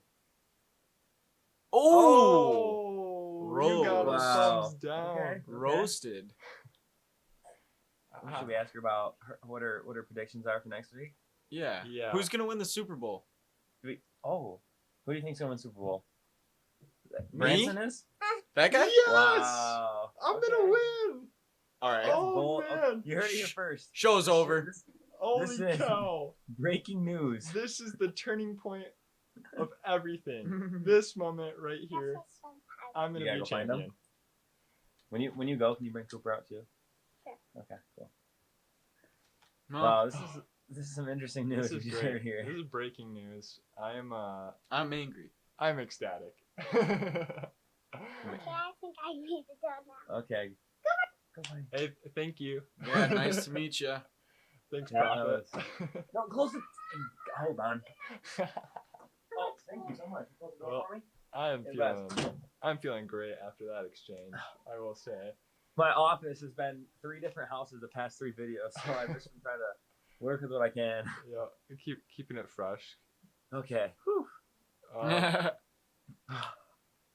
Speaker 2: Oh,
Speaker 1: You got a
Speaker 3: Wow.
Speaker 1: thumbs down.
Speaker 3: Okay.
Speaker 2: roasted.
Speaker 3: Should we ask her about what her predictions are for next week?
Speaker 2: Yeah.
Speaker 1: Yeah.
Speaker 2: Who's gonna win the Super Bowl?
Speaker 3: Who do you think's gonna win Super Bowl?
Speaker 2: Me?
Speaker 3: Branson is?
Speaker 2: That guy?
Speaker 1: Yes!
Speaker 3: Wow.
Speaker 1: I'm
Speaker 3: Okay.
Speaker 1: gonna win.
Speaker 2: All right.
Speaker 1: Oh,
Speaker 3: Bold.
Speaker 1: man.
Speaker 3: You heard it here first.
Speaker 2: Show's over.
Speaker 1: Holy
Speaker 3: Listen.
Speaker 1: cow.
Speaker 3: Breaking news.
Speaker 1: This is the turning point of everything. This moment right here. I'm
Speaker 3: You
Speaker 1: gonna
Speaker 3: gotta
Speaker 1: be
Speaker 3: go find 'em?
Speaker 1: champion.
Speaker 3: When you go, can you bring Cooper out too?
Speaker 4: Sure.
Speaker 3: Okay, cool.
Speaker 2: No,
Speaker 3: Wow, this is some interesting news
Speaker 1: This is
Speaker 3: you heard
Speaker 1: great.
Speaker 3: here.
Speaker 1: This is breaking news. I'm
Speaker 2: I'm
Speaker 1: ecstatic.
Speaker 4: Okay, I think I need to go now.
Speaker 3: Okay. Go find.
Speaker 1: Hey, thank you.
Speaker 2: Yeah, nice to meet you.
Speaker 1: Thanks,
Speaker 3: Yeah,
Speaker 1: Prophet.
Speaker 3: No, close it. Hold on. Oh, thank you so much. You close the door
Speaker 1: Well,
Speaker 3: for me.
Speaker 1: I'm feeling great after that exchange, I will say.
Speaker 3: My office has been 3 different houses the past 3 videos, so I've just been trying to work with what I can.
Speaker 1: Yeah, keeping it fresh.
Speaker 3: Okay.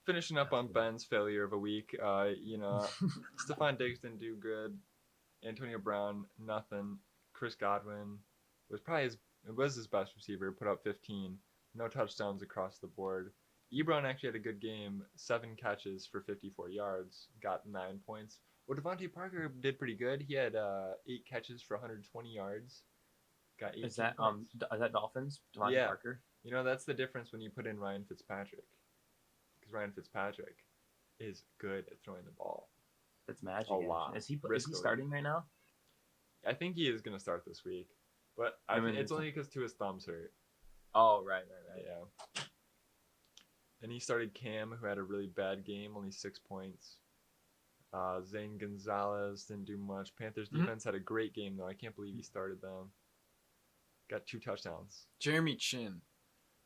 Speaker 1: Finishing up on Ben's failure of a week. Stephon Diggs didn't do good. Antonio Brown, nothing. Chris Godwin was his best receiver. Put up 15. No touchdowns across the board. Ebron actually had a good game. 7 catches for 54 yards. Got 9 points. Well, Devontae Parker did pretty good. He had 8 catches for 120 yards. Got 18
Speaker 3: Is that
Speaker 1: points.
Speaker 3: is that Dolphins? Devontae
Speaker 1: Yeah.
Speaker 3: Parker.
Speaker 1: That's the difference when you put in Ryan Fitzpatrick. Because Ryan Fitzpatrick is good at throwing the ball.
Speaker 3: That's magic.
Speaker 1: A lot.
Speaker 3: Is he
Speaker 1: Risky.
Speaker 3: starting right now?
Speaker 1: I think he is going to start this week. But
Speaker 3: I mean,
Speaker 1: it's only because 2 his thumbs hurt.
Speaker 3: Oh, right.
Speaker 1: Yeah. And he started Cam, who had a really bad game, only 6 points. Zane Gonzalez didn't do much. Panthers defense had a great game, though. I can't believe he started them. Got 2 touchdowns.
Speaker 2: Jeremy Chin.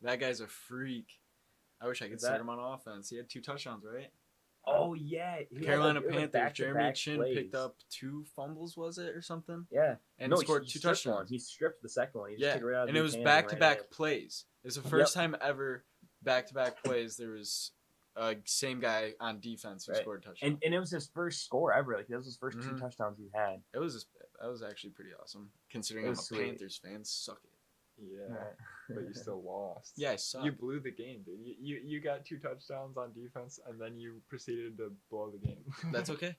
Speaker 2: That guy's a freak. I wish I could
Speaker 3: Is
Speaker 2: start
Speaker 3: that-
Speaker 2: him on offense. He had 2 touchdowns, right?
Speaker 3: Oh yeah. He had,
Speaker 2: Carolina
Speaker 3: it was
Speaker 2: Panthers.
Speaker 3: back-to-back
Speaker 2: Jeremy Chin
Speaker 3: plays.
Speaker 2: picked up 2 fumbles, was it, or something?
Speaker 3: Yeah.
Speaker 2: And
Speaker 3: no,
Speaker 2: scored
Speaker 3: he
Speaker 2: 2
Speaker 3: stripped one.
Speaker 2: touchdowns.
Speaker 3: He stripped the second one. He just
Speaker 2: Yeah,
Speaker 3: took it right out of
Speaker 2: and it
Speaker 3: his
Speaker 2: was
Speaker 3: hand and ran
Speaker 2: back-to-back
Speaker 3: it
Speaker 2: plays. It was the first time ever back-to-back plays there was same guy on defense who
Speaker 3: Right.
Speaker 2: scored a touchdown.
Speaker 3: And it was his first score ever. Like that was his 1st 2
Speaker 2: Mhm.
Speaker 3: touchdowns he had.
Speaker 2: That was actually pretty awesome, considering
Speaker 3: It
Speaker 2: I'm a
Speaker 3: was sweet.
Speaker 2: Panthers fan. Suck it.
Speaker 1: Yeah. But you still lost.
Speaker 2: Yeah, I suck.
Speaker 1: You blew the game, dude. You got 2 touchdowns on defense, and then you proceeded to blow the game.
Speaker 2: That's okay.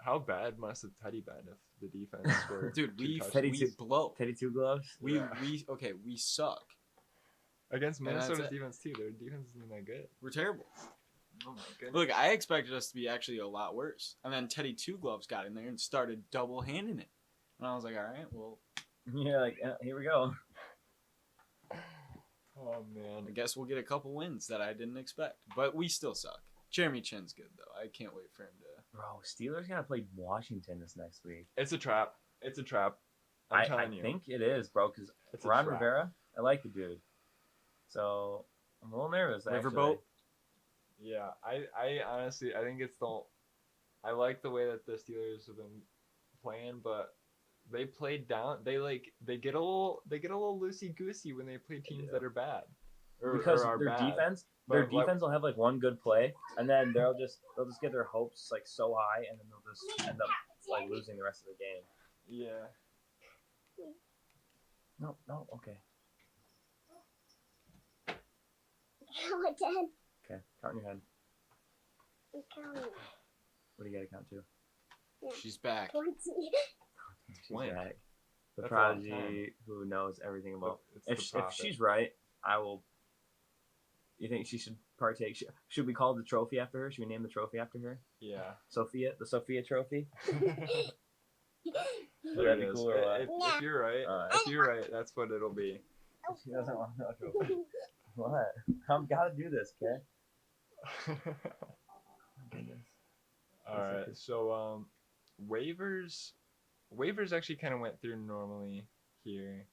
Speaker 1: How bad must have Teddy been if the defense scored
Speaker 2: Dude,
Speaker 1: 2
Speaker 2: we
Speaker 1: touchdowns?
Speaker 2: blow.
Speaker 3: Teddy Two Gloves.
Speaker 2: We
Speaker 1: Yeah.
Speaker 2: we suck.
Speaker 1: Against
Speaker 2: And that's
Speaker 1: Minnesota's
Speaker 2: it.
Speaker 1: defense, too. Their defense isn't that good.
Speaker 2: We're terrible.
Speaker 1: Oh, my goodness.
Speaker 2: Look, I expected us to be actually a lot worse. And then Teddy Two Gloves got in there and started double-handing it. And I was like, all right, well,
Speaker 3: Yeah, like here we go.
Speaker 1: Oh, man.
Speaker 2: I guess we'll get a couple wins that I didn't expect. But we still suck. Jeremy Chin's good, though. I can't wait for him to...
Speaker 3: Bro, Steelers gotta play Washington this next week.
Speaker 1: It's a trap. It's a trap. I'm
Speaker 3: I
Speaker 1: telling you.
Speaker 3: think it is, bro, because
Speaker 1: It's a
Speaker 3: Ron
Speaker 1: trap.
Speaker 3: Rivera, I like the dude. So I'm a little nervous.
Speaker 2: Riverboat?
Speaker 1: Yeah, I honestly, I think it's the... I like the way that the Steelers have been playing, but they played down. They get a little loosey goosey when they play teams that are bad.
Speaker 3: Because
Speaker 1: or are
Speaker 3: their
Speaker 1: bad.
Speaker 3: defense,
Speaker 1: But
Speaker 3: will have like one good play, and then they'll just get their hopes like so high, and then they'll just end up like losing the rest of the game.
Speaker 1: Yeah.
Speaker 3: No, okay,
Speaker 4: Count 10.
Speaker 3: okay. Count in your head.
Speaker 4: I'm counting.
Speaker 3: What do you gotta count to?
Speaker 2: She's back.
Speaker 4: 20.
Speaker 3: She's
Speaker 1: Blank.
Speaker 3: back. The
Speaker 1: That's a lot of
Speaker 3: prodigy who knows everything about.
Speaker 1: It's the
Speaker 3: If
Speaker 1: prophet.
Speaker 3: she's right, I will. You think she should partake? Should we call the trophy after her? Should we name the trophy after her?
Speaker 1: Yeah.
Speaker 3: The Sophia Trophy.
Speaker 1: There
Speaker 3: Would that
Speaker 1: it
Speaker 3: be
Speaker 1: is.
Speaker 3: cool or what?
Speaker 1: If you're right,
Speaker 3: Alright.
Speaker 1: if you're right, that's what it'll be.
Speaker 3: She doesn't want no trophy. What? I'm gotta do this, okay? Goodness.
Speaker 1: All right. So waivers actually kind of went through normally here.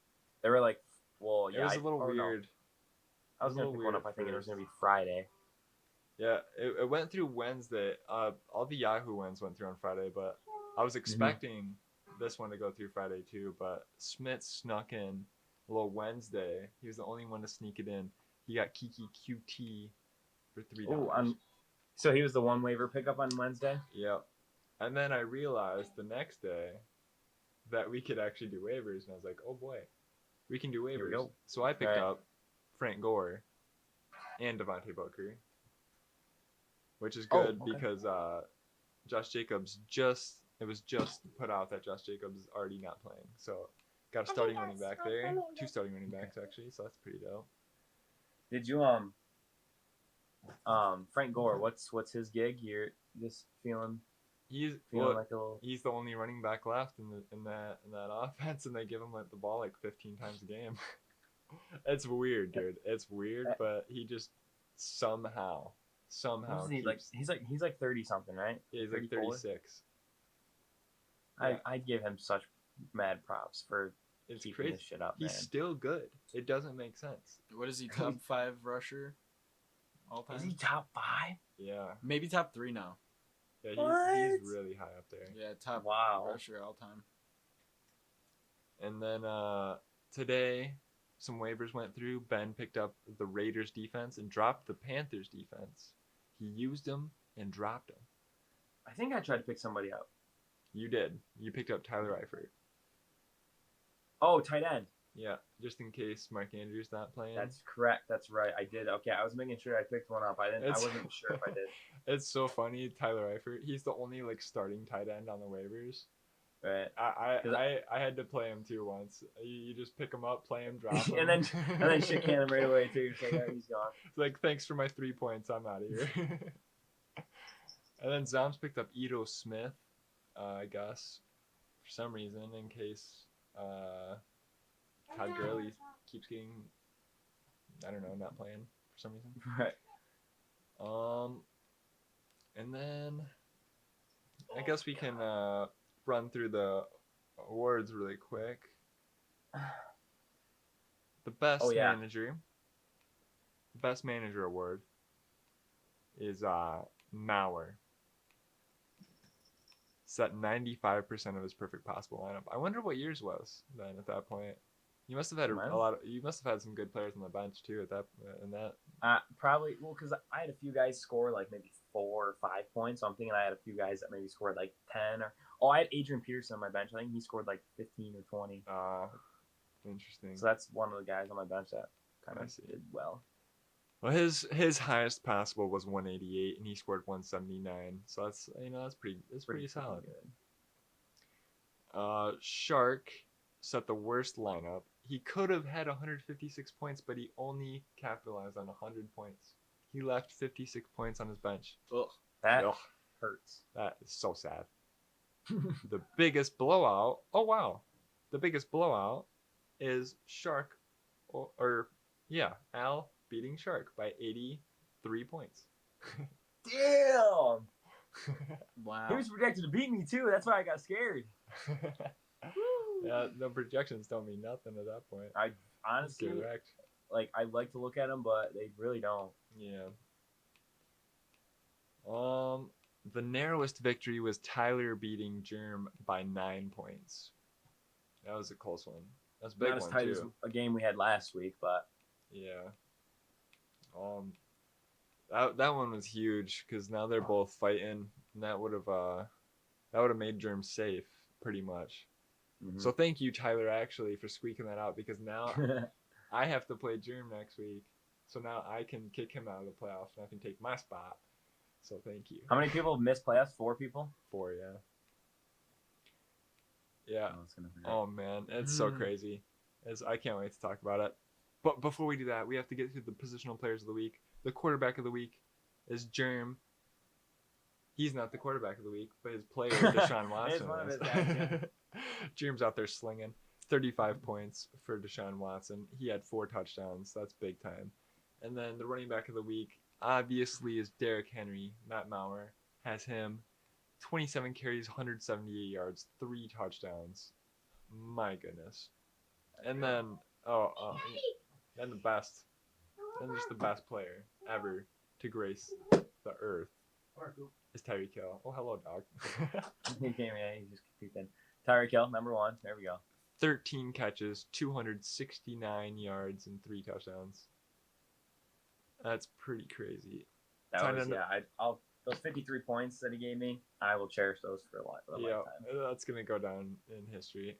Speaker 3: They were like, well, yeah.
Speaker 1: It was a little
Speaker 3: or no.
Speaker 1: weird.
Speaker 3: I was
Speaker 1: It was a
Speaker 3: gonna
Speaker 1: little
Speaker 3: pick one
Speaker 1: weird
Speaker 3: up. I
Speaker 1: at
Speaker 3: think it was
Speaker 1: first.
Speaker 3: gonna be Friday.
Speaker 1: Yeah, it went through Wednesday. All the Yahoo ones went through on Friday, but I was expecting this one to go through Friday too. But Smith snuck in a little Wednesday. He was the only one to sneak it in. He got Kiki QT for $3.
Speaker 3: Oh, so he was the one waiver pickup on Wednesday.
Speaker 1: Yep. And then I realized the next day that we could actually do waivers, and I was like, oh boy, we can do
Speaker 3: Here we
Speaker 1: waivers.
Speaker 3: go.
Speaker 1: So I picked
Speaker 3: Right.
Speaker 1: up Frank Gore and Devontae Booker, which is
Speaker 3: Oh,
Speaker 1: good
Speaker 3: okay.
Speaker 1: because Josh Jacobs it was just put out that Josh Jacobs is already not playing. So got a starting running back there, 2 starting running backs actually, so that's pretty dope.
Speaker 3: Did you Frank Gore? What's his gig? You're just feeling
Speaker 1: He's
Speaker 3: like a little.
Speaker 1: he's the only running back left in that offense, and they give him the ball like 15 times a game. It's weird, dude. It's weird, but he just somehow
Speaker 3: What is he,
Speaker 1: keeps-
Speaker 3: he's like 30 something, right?
Speaker 1: yeah, he's like
Speaker 3: 34?
Speaker 1: 36.
Speaker 3: I'd give him such mad props for
Speaker 1: It's
Speaker 3: keeping
Speaker 1: crazy.
Speaker 3: this shit up,
Speaker 1: He's
Speaker 3: man.
Speaker 1: still good. It doesn't make sense.
Speaker 2: What is he? Top 5 rusher all time?
Speaker 3: Is he top 5?
Speaker 1: Yeah,
Speaker 2: Maybe top 3 now.
Speaker 1: yeah,
Speaker 3: What?
Speaker 1: he's really high up there.
Speaker 2: Yeah, top
Speaker 3: Wow.
Speaker 2: rusher all time.
Speaker 1: And then today, some waivers went through. Ben picked up the Raiders defense and dropped the Panthers defense. He used them and dropped them.
Speaker 3: I think I tried to pick somebody up.
Speaker 1: You did. You picked up Tyler Eifert.
Speaker 3: Oh, tight end.
Speaker 1: Yeah, just in case Mark Andrews not playing.
Speaker 3: That's correct. That's right. I did. Okay, I was making sure I picked one up. I
Speaker 1: It's-
Speaker 3: wasn't sure if I did.
Speaker 1: It's so funny, Tyler Eifert. He's the only starting tight end on the waivers.
Speaker 3: Right.
Speaker 1: I had to play him too once. You just pick him up, play him, drop him,
Speaker 3: and then shit can him right away too. You're just like, oh, he's gone.
Speaker 1: It's like, thanks for my 3 points. I'm out of here. And then Zoms picked up Ito Smith, I guess, for some reason, in case Todd Gurley keeps getting, I don't know, not playing for some reason.
Speaker 3: Right.
Speaker 1: And then I guess we can run through the awards really quick. The best manager award is Mauer. Set 95% of his perfect possible lineup. I wonder what yours was then at that point. You must have had you must have had some good players on the bench too at that.
Speaker 3: Probably because I had a few guys score like maybe 4 or 5 points. So I'm thinking I had a few guys that maybe scored like 10 or I had Adrian Peterson on my bench. I think he scored like 15 or 20.
Speaker 1: Interesting.
Speaker 3: So that's one of the guys on my bench that kind
Speaker 1: I
Speaker 3: of
Speaker 1: see.
Speaker 3: did well.
Speaker 1: Well, his highest possible was 188, and he scored 179. So that's pretty solid.
Speaker 3: Good.
Speaker 1: Shark set the worst lineup. He could have had 156 points, but he only capitalized on 100 points. He left 56 points on his bench.
Speaker 2: Ugh.
Speaker 3: That
Speaker 1: Ugh.
Speaker 3: hurts.
Speaker 1: That is so sad. The biggest blowout. Oh wow, the biggest blowout is Shark, Al beating Shark by 83 points.
Speaker 3: Damn.
Speaker 2: Wow.
Speaker 3: He was projected to beat me too. That's why I got scared.
Speaker 1: Yeah, the projections don't mean nothing at that point.
Speaker 3: I honestly
Speaker 1: Correct.
Speaker 3: I like to look at them, but they really don't.
Speaker 1: Yeah. The narrowest victory was Tyler beating Germ by 9 points. That was a close one. That's a big
Speaker 3: Not as
Speaker 1: one
Speaker 3: tight
Speaker 1: too.
Speaker 3: as a game we had last week, but
Speaker 1: Yeah. That one was huge because now they're both fighting, and that would have made Germ safe pretty much. So thank you, Tyler, actually, for squeaking that out because now I have to play Germ next week. So now I can kick him out of the playoffs and I can take my spot. So thank you.
Speaker 3: How many people have missed playoffs? 4 people.
Speaker 1: 4, yeah. Yeah.
Speaker 3: Oh, it's gonna hurt.
Speaker 1: Oh man, it's so crazy. I can't wait to talk about it. But before we do that, we have to get through the positional players of the week. The quarterback of the week is Germ. He's not the quarterback of the week, but his player, Deshaun Watson.
Speaker 3: It's one of
Speaker 1: is.
Speaker 3: his guys,
Speaker 1: James out there slinging. 35 points for Deshaun Watson. He had 4 touchdowns. That's big time. And then the running back of the week, obviously, is Derrick Henry. Matt Maurer has him. 27 carries, 178 yards, 3 touchdowns. My goodness. And then, and the best, and just the best player ever to grace the earth is Tyreek Hill. Oh, hello, dog.
Speaker 3: He came in. He just peeked in. Tyreek Hill, number 1. There we go.
Speaker 1: 13 catches, 269 yards, and 3 touchdowns. That's pretty crazy.
Speaker 3: That was, I'll those 53 points that he gave me, I will cherish those for a lifetime.
Speaker 1: That's gonna go down in history.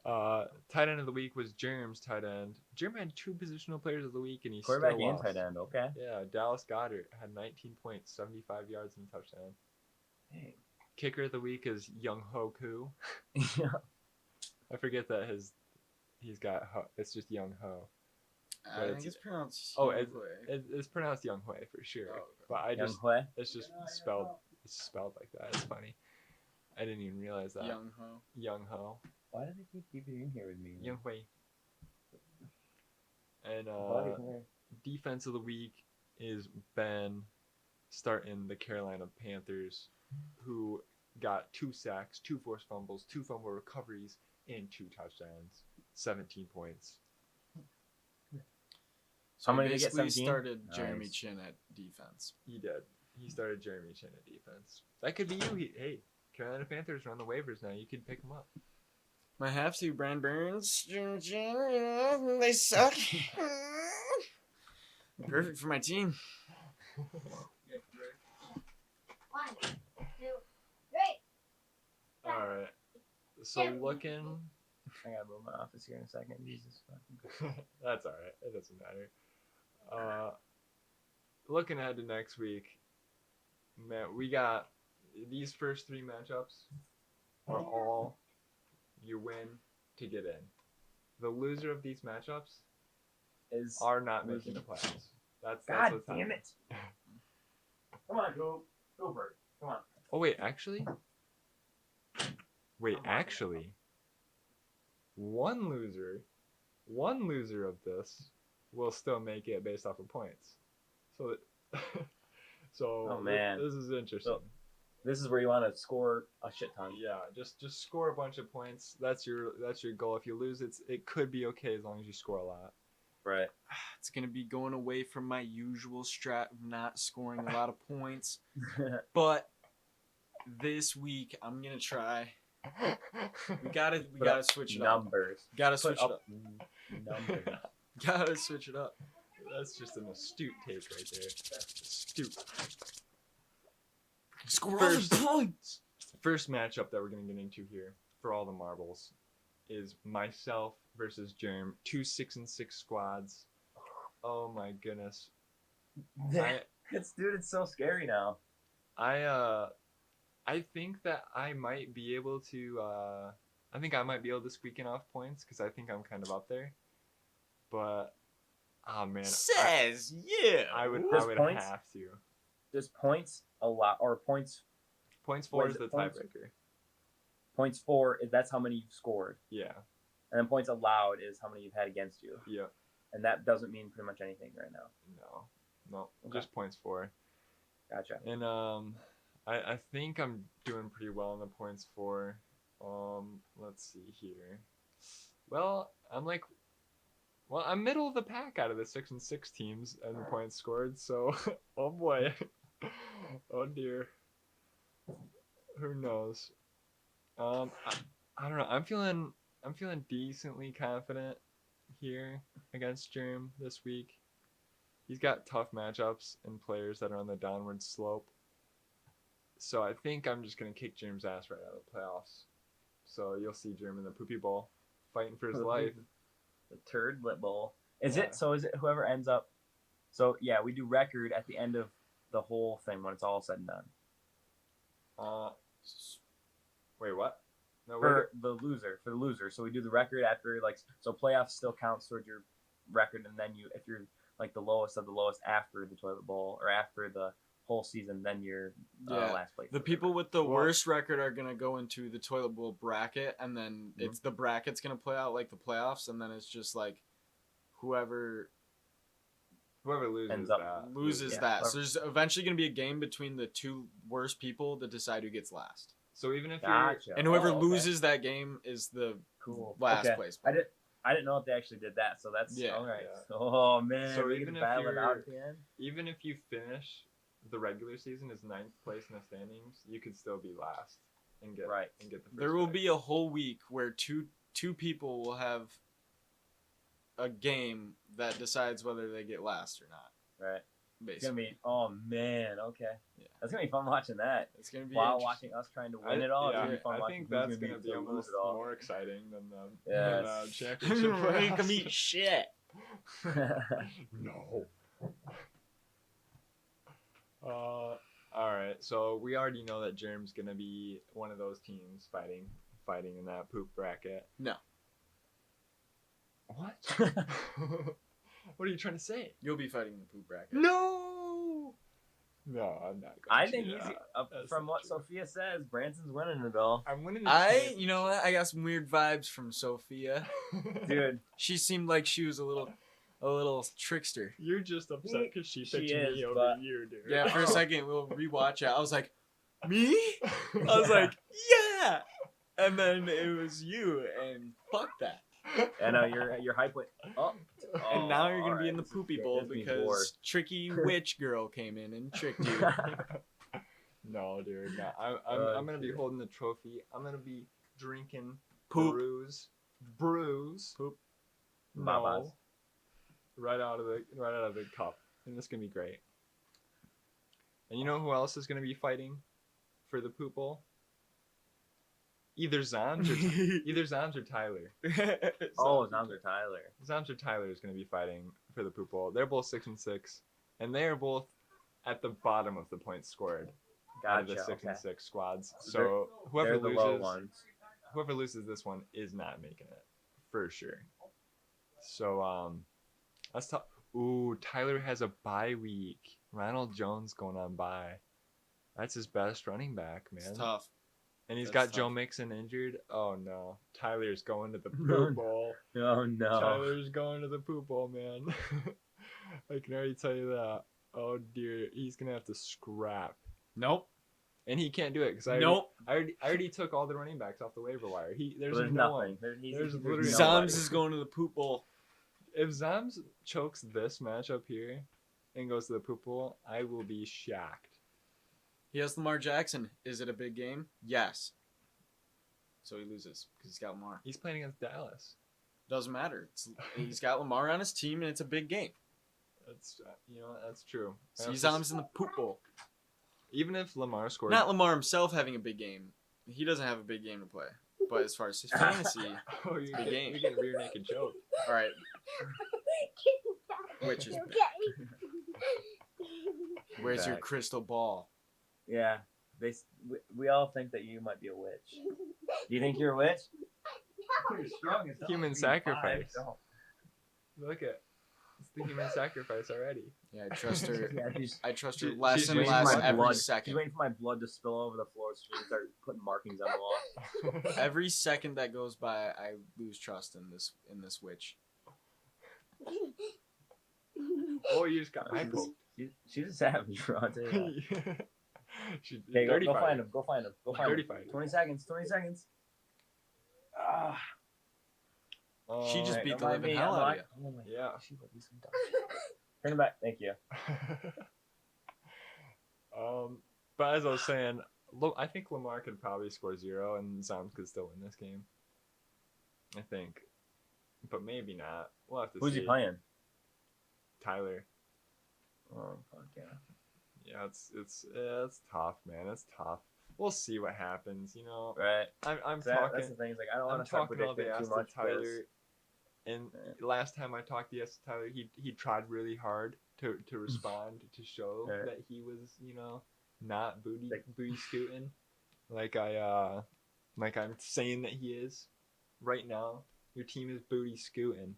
Speaker 1: Tight end of the week was Jerem's tight end. Jerem had 2 positional players of the week, and he
Speaker 3: quarterback
Speaker 1: still
Speaker 3: and
Speaker 1: lost.
Speaker 3: tight end. Okay.
Speaker 1: Yeah, Dallas Goedert had 19 points, 75 yards, and a touchdown.
Speaker 3: Dang.
Speaker 1: Kicker of the week is Young Ho Koo.
Speaker 3: Yeah.
Speaker 1: I forget that he's got Ho. It's just Young Ho.
Speaker 2: I think it's pronounced.
Speaker 1: It's pronounced Young Hui for sure.
Speaker 2: Oh, okay.
Speaker 1: But
Speaker 3: Young Hui?
Speaker 1: it's just spelled like that. It's funny. I didn't even realize that.
Speaker 2: Young Ho.
Speaker 1: Young Ho.
Speaker 3: Why do they keep keeping in here with me?
Speaker 1: Young Hui. And
Speaker 3: Buddy,
Speaker 1: defense of the week is Ben, starting the Carolina Panthers, who got 2 sacks, 2 forced fumbles, 2 fumble recoveries, and 2 touchdowns. 17 points.
Speaker 2: So
Speaker 3: How many did he get,
Speaker 2: basically
Speaker 3: 17?
Speaker 2: started Jeremy
Speaker 3: Nice.
Speaker 2: Chin at defense.
Speaker 1: He did. He started Jeremy Chin at defense. That could be you. Hey, Carolina Panthers are on the waivers now. You can pick them up.
Speaker 2: My have to, Brian Burns, Jeremy Chin, they suck. Perfect for my team.
Speaker 4: 1, 2, 3.
Speaker 1: All right. So looking,
Speaker 3: I gotta move my office here in a second. Jesus.
Speaker 1: that's all right. It doesn't matter. Looking ahead to next week, man, we got these first 3 matchups are all you win to get in. The loser of these matchups are not making the playoffs. That's
Speaker 3: God
Speaker 1: what's
Speaker 3: damn
Speaker 1: happening.
Speaker 3: it! Come on, go for it. Come on.
Speaker 1: Oh wait, actually, one loser of this will still make it based off of points. So,
Speaker 3: Oh, man.
Speaker 1: this is interesting.
Speaker 3: So- This is where you want to score a shit ton.
Speaker 1: Yeah, just score a bunch of points. That's your goal. If you lose, it could be okay as long as you score a lot.
Speaker 3: Right.
Speaker 2: It's going to be going away from my usual strat of not scoring a lot of points. But this week, I'm going to try. We gotta switch it up.
Speaker 3: Numbers.
Speaker 2: Gotta switch it up.
Speaker 3: Numbers.
Speaker 2: Gotta switch it up.
Speaker 1: That's just an astute take right there. Astute.
Speaker 2: Score
Speaker 1: First-
Speaker 2: all the points.
Speaker 1: First matchup that we're gonna get into here for all the marbles is myself versus Germ. 2 6-6 squads. Oh my goodness.
Speaker 3: It's so scary now.
Speaker 1: I think that I might be able to. I think I might be able to squeak in off points because I think I'm kind of up there. But, oh man,
Speaker 2: Yeah.
Speaker 1: I would
Speaker 3: Does
Speaker 1: have
Speaker 3: points-
Speaker 1: to.
Speaker 3: Does points allow or points
Speaker 1: Points
Speaker 3: What
Speaker 1: 4
Speaker 3: is
Speaker 1: is the
Speaker 3: it, points?
Speaker 1: tiebreaker.
Speaker 3: points for that's how many you've scored,
Speaker 1: Yeah,
Speaker 3: and then points allowed is how many you've had against you,
Speaker 1: yeah.
Speaker 3: and that doesn't mean pretty much anything right now.
Speaker 1: No,
Speaker 3: Okay.
Speaker 1: just points 4.
Speaker 3: Gotcha.
Speaker 1: And I think I'm doing pretty well on the points 4. Let's see here. Well, I'm middle of the pack out of the 6-6 teams and the points scored. So, oh boy, oh dear. Who knows? I don't know. I'm feeling decently confident here against Germ this week. He's got tough matchups and players that are on the downward slope. So I think I'm just gonna kick Germ's ass right out of the playoffs. So you'll see Germ in the Poopy Bowl, fighting for his life.
Speaker 3: The turd lip bowl. Is
Speaker 1: Yeah.
Speaker 3: it whoever ends up? So yeah, we do record at the end of the whole thing when it's all said and done.
Speaker 1: Wait, what? No,
Speaker 3: For the loser. So we do the record after so playoffs still counts towards your record, and then if you're like the lowest of the lowest after the toilet bowl or after the full season, then you're
Speaker 2: Yeah.
Speaker 3: last place.
Speaker 2: The people with the
Speaker 1: Well-
Speaker 2: worst record are gonna go into the toilet bowl bracket, and then
Speaker 3: Mhm.
Speaker 2: it's the bracket's gonna play out like the playoffs, and then it's just like whoever
Speaker 1: Whoever loses
Speaker 3: Ends up
Speaker 1: that
Speaker 2: loses
Speaker 3: Yeah.
Speaker 2: that. So there's eventually gonna be a game between the two worst people to decide who gets last,
Speaker 1: So even if
Speaker 3: Gotcha.
Speaker 2: and whoever
Speaker 3: Oh, okay.
Speaker 2: loses that game is the
Speaker 3: Cool.
Speaker 2: last
Speaker 3: Okay.
Speaker 2: place.
Speaker 3: I didn't know if they actually did that, so that's
Speaker 2: Yeah.
Speaker 3: all right.
Speaker 1: Yeah.
Speaker 3: Oh man,
Speaker 1: So
Speaker 3: we
Speaker 1: even
Speaker 3: can
Speaker 1: if
Speaker 3: battle it out
Speaker 1: you're-
Speaker 3: at the end.
Speaker 1: even if you finish the regular season as 9th place in the standings, you could still be last and get
Speaker 3: Right.
Speaker 1: and get the first
Speaker 2: There will
Speaker 1: pick.
Speaker 2: be a whole week where two people will have a game that decides whether they get last or not.
Speaker 3: Right. It's gonna
Speaker 2: Basically,
Speaker 3: be. Oh man. Okay.
Speaker 2: Yeah.
Speaker 3: That's gonna be fun watching that.
Speaker 2: it's gonna be
Speaker 3: While
Speaker 2: interesting.
Speaker 3: watching us trying to win it all, it's
Speaker 1: Yeah,
Speaker 3: gonna be fun
Speaker 1: I
Speaker 3: watching
Speaker 1: think
Speaker 3: who's
Speaker 1: that's gonna
Speaker 3: beat
Speaker 1: be
Speaker 3: to lose
Speaker 1: almost
Speaker 3: it all.
Speaker 1: more exciting than the
Speaker 3: Yes.
Speaker 1: championship.
Speaker 2: You ain't gonna
Speaker 1: playoffs.
Speaker 2: eat shit.
Speaker 1: No. All right. So we already know that Germ's gonna be one of those teams fighting in that poop bracket.
Speaker 2: No.
Speaker 1: What? What are you trying to say?
Speaker 2: You'll be fighting the poop bracket.
Speaker 1: No. No, I'm not. Going
Speaker 3: I
Speaker 1: to
Speaker 3: think
Speaker 1: do
Speaker 3: he's
Speaker 1: that. That's
Speaker 3: from
Speaker 1: not
Speaker 3: what
Speaker 1: true.
Speaker 3: Sophia says. Branson's winning it all,
Speaker 1: I'm winning. The
Speaker 2: You know what? I got some weird vibes from Sophia.
Speaker 1: championship.
Speaker 3: dude.
Speaker 2: She seemed like she was a little trickster.
Speaker 1: You're just upset because she
Speaker 3: She
Speaker 1: picked
Speaker 3: is,
Speaker 1: me over
Speaker 3: but-
Speaker 1: you, dude.
Speaker 2: Yeah, for a second we'll rewatch it. I was like, me? I was like, yeah. And then it was you, and fuck that.
Speaker 3: I know your hype went up.
Speaker 2: And now you're gonna
Speaker 3: alright,
Speaker 2: be in the
Speaker 3: this is
Speaker 2: poopy
Speaker 3: good.
Speaker 2: bowl
Speaker 3: This is bored.
Speaker 2: because tricky witch girl came in and tricked you.
Speaker 1: No, dude. No. I'm gonna be
Speaker 3: shit.
Speaker 1: holding the trophy. I'm gonna be drinking
Speaker 2: Poop.
Speaker 1: brews.
Speaker 2: Poop.
Speaker 3: Babas.
Speaker 1: No. Right out of the cup, and this is gonna be great. And you know who else is gonna be fighting for the poop bowl? Either Zams or Tyler.
Speaker 3: Oh, Zams or Tyler.
Speaker 1: Zams or Tyler is going to be fighting for the poop bowl. They're both 6-6, and they are both at the bottom of the points scored out of
Speaker 3: Gotcha.
Speaker 1: the 6
Speaker 3: Okay.
Speaker 1: and 6 squads.
Speaker 3: So
Speaker 1: So whoever
Speaker 3: They're the low
Speaker 1: loses,
Speaker 3: ones.
Speaker 1: whoever loses this one is not making it for sure. So that's tough. Ooh, Tyler has a bye week. Ronald Jones going on bye. That's his best running back, man.
Speaker 2: It's tough.
Speaker 1: And he's
Speaker 2: That's
Speaker 1: got Joe
Speaker 2: tough.
Speaker 1: Mixon injured. Oh no, Tyler's going to the
Speaker 3: No.
Speaker 1: poop bowl.
Speaker 3: Oh no.
Speaker 1: Tyler's going to the poop bowl, man. I can already tell you that. Oh dear, he's gonna have to scrap,
Speaker 2: Nope.
Speaker 1: and he can't do it because I already took all the running backs off the waiver wire. There's
Speaker 3: There's
Speaker 1: no
Speaker 3: nothing.
Speaker 1: one.
Speaker 3: There's
Speaker 1: literally
Speaker 3: nobody.
Speaker 2: Zams is going to the poop bowl.
Speaker 1: If Zams chokes this matchup here and goes to the poop bowl, I will be shocked.
Speaker 2: He has Lamar Jackson. Is it a big game? Yes. So he loses because he's got Lamar.
Speaker 1: He's playing against Dallas.
Speaker 2: Doesn't matter. He's got Lamar on his team, and it's a big game.
Speaker 1: That's that's true. I
Speaker 2: See
Speaker 1: have to
Speaker 2: Zams in the poop bowl.
Speaker 1: Even if Lamar scored,
Speaker 2: Not Lamar himself having a big game. He doesn't have a big game to play. But as far as his fantasy,
Speaker 1: oh, you're
Speaker 2: big game.
Speaker 1: getting rear naked choke.
Speaker 2: all right. Which is
Speaker 4: okay.
Speaker 2: Where's your
Speaker 3: Back.
Speaker 2: crystal ball?
Speaker 3: Yeah. We all think that you might be a witch. Do you think you're a witch? You're strong as hell.
Speaker 1: Human
Speaker 3: You're
Speaker 1: sacrifice.
Speaker 3: 5,
Speaker 1: Look at it's the human sacrifice already.
Speaker 2: Yeah, I trust her.
Speaker 3: Yeah, she's
Speaker 2: I trust her
Speaker 1: She's
Speaker 2: less and
Speaker 1: waiting
Speaker 2: less
Speaker 1: for my
Speaker 2: every
Speaker 3: blood. She's
Speaker 2: second.
Speaker 3: waiting for my blood to spill over the floor so she can start putting markings on the wall.
Speaker 2: Every second that goes by, I lose trust in this witch.
Speaker 1: Oh, you just got eye poked.
Speaker 3: She's a savage, bro. I'll tell you that.
Speaker 1: She's
Speaker 3: Okay,
Speaker 1: dirty
Speaker 3: go
Speaker 1: fighter.
Speaker 3: find him. Go find him. Go find
Speaker 1: Dirty
Speaker 3: him.
Speaker 1: fighter.
Speaker 3: 20 seconds. 20 seconds. Ah.
Speaker 2: She just
Speaker 3: Alright,
Speaker 2: beat
Speaker 3: don't
Speaker 2: the
Speaker 3: mind
Speaker 2: living
Speaker 3: me,
Speaker 2: hell
Speaker 3: I'm
Speaker 2: out of
Speaker 3: like-
Speaker 2: you.
Speaker 3: oh my
Speaker 1: Yeah.
Speaker 3: gosh, she would be some dumb shit. Bring him back. Thank you.
Speaker 1: But as I was saying, I think Lamar could probably score 0 and Zams could still win this game. I think, but maybe not. We'll have to
Speaker 3: Who's
Speaker 1: see.
Speaker 3: he playing?
Speaker 1: Tyler.
Speaker 3: Oh, fuck yeah.
Speaker 1: Yeah, it's tough, man. It's tough. We'll see what happens. You know,
Speaker 3: Right.
Speaker 1: I'm
Speaker 3: That's
Speaker 1: talking.
Speaker 3: the thing. Is like, I don't
Speaker 1: I'm
Speaker 3: want to start
Speaker 1: talking all
Speaker 3: predicting
Speaker 1: the
Speaker 3: too
Speaker 1: ass to
Speaker 3: much.
Speaker 1: Tyler.
Speaker 3: because-
Speaker 1: And
Speaker 3: Yeah.
Speaker 1: last time I talked to yes to Tyler, he tried really hard to respond to show
Speaker 3: Right.
Speaker 1: that he was, not booty
Speaker 3: Like-
Speaker 1: booty scooting, like I'm saying that he is. Right now, your team is booty scooting,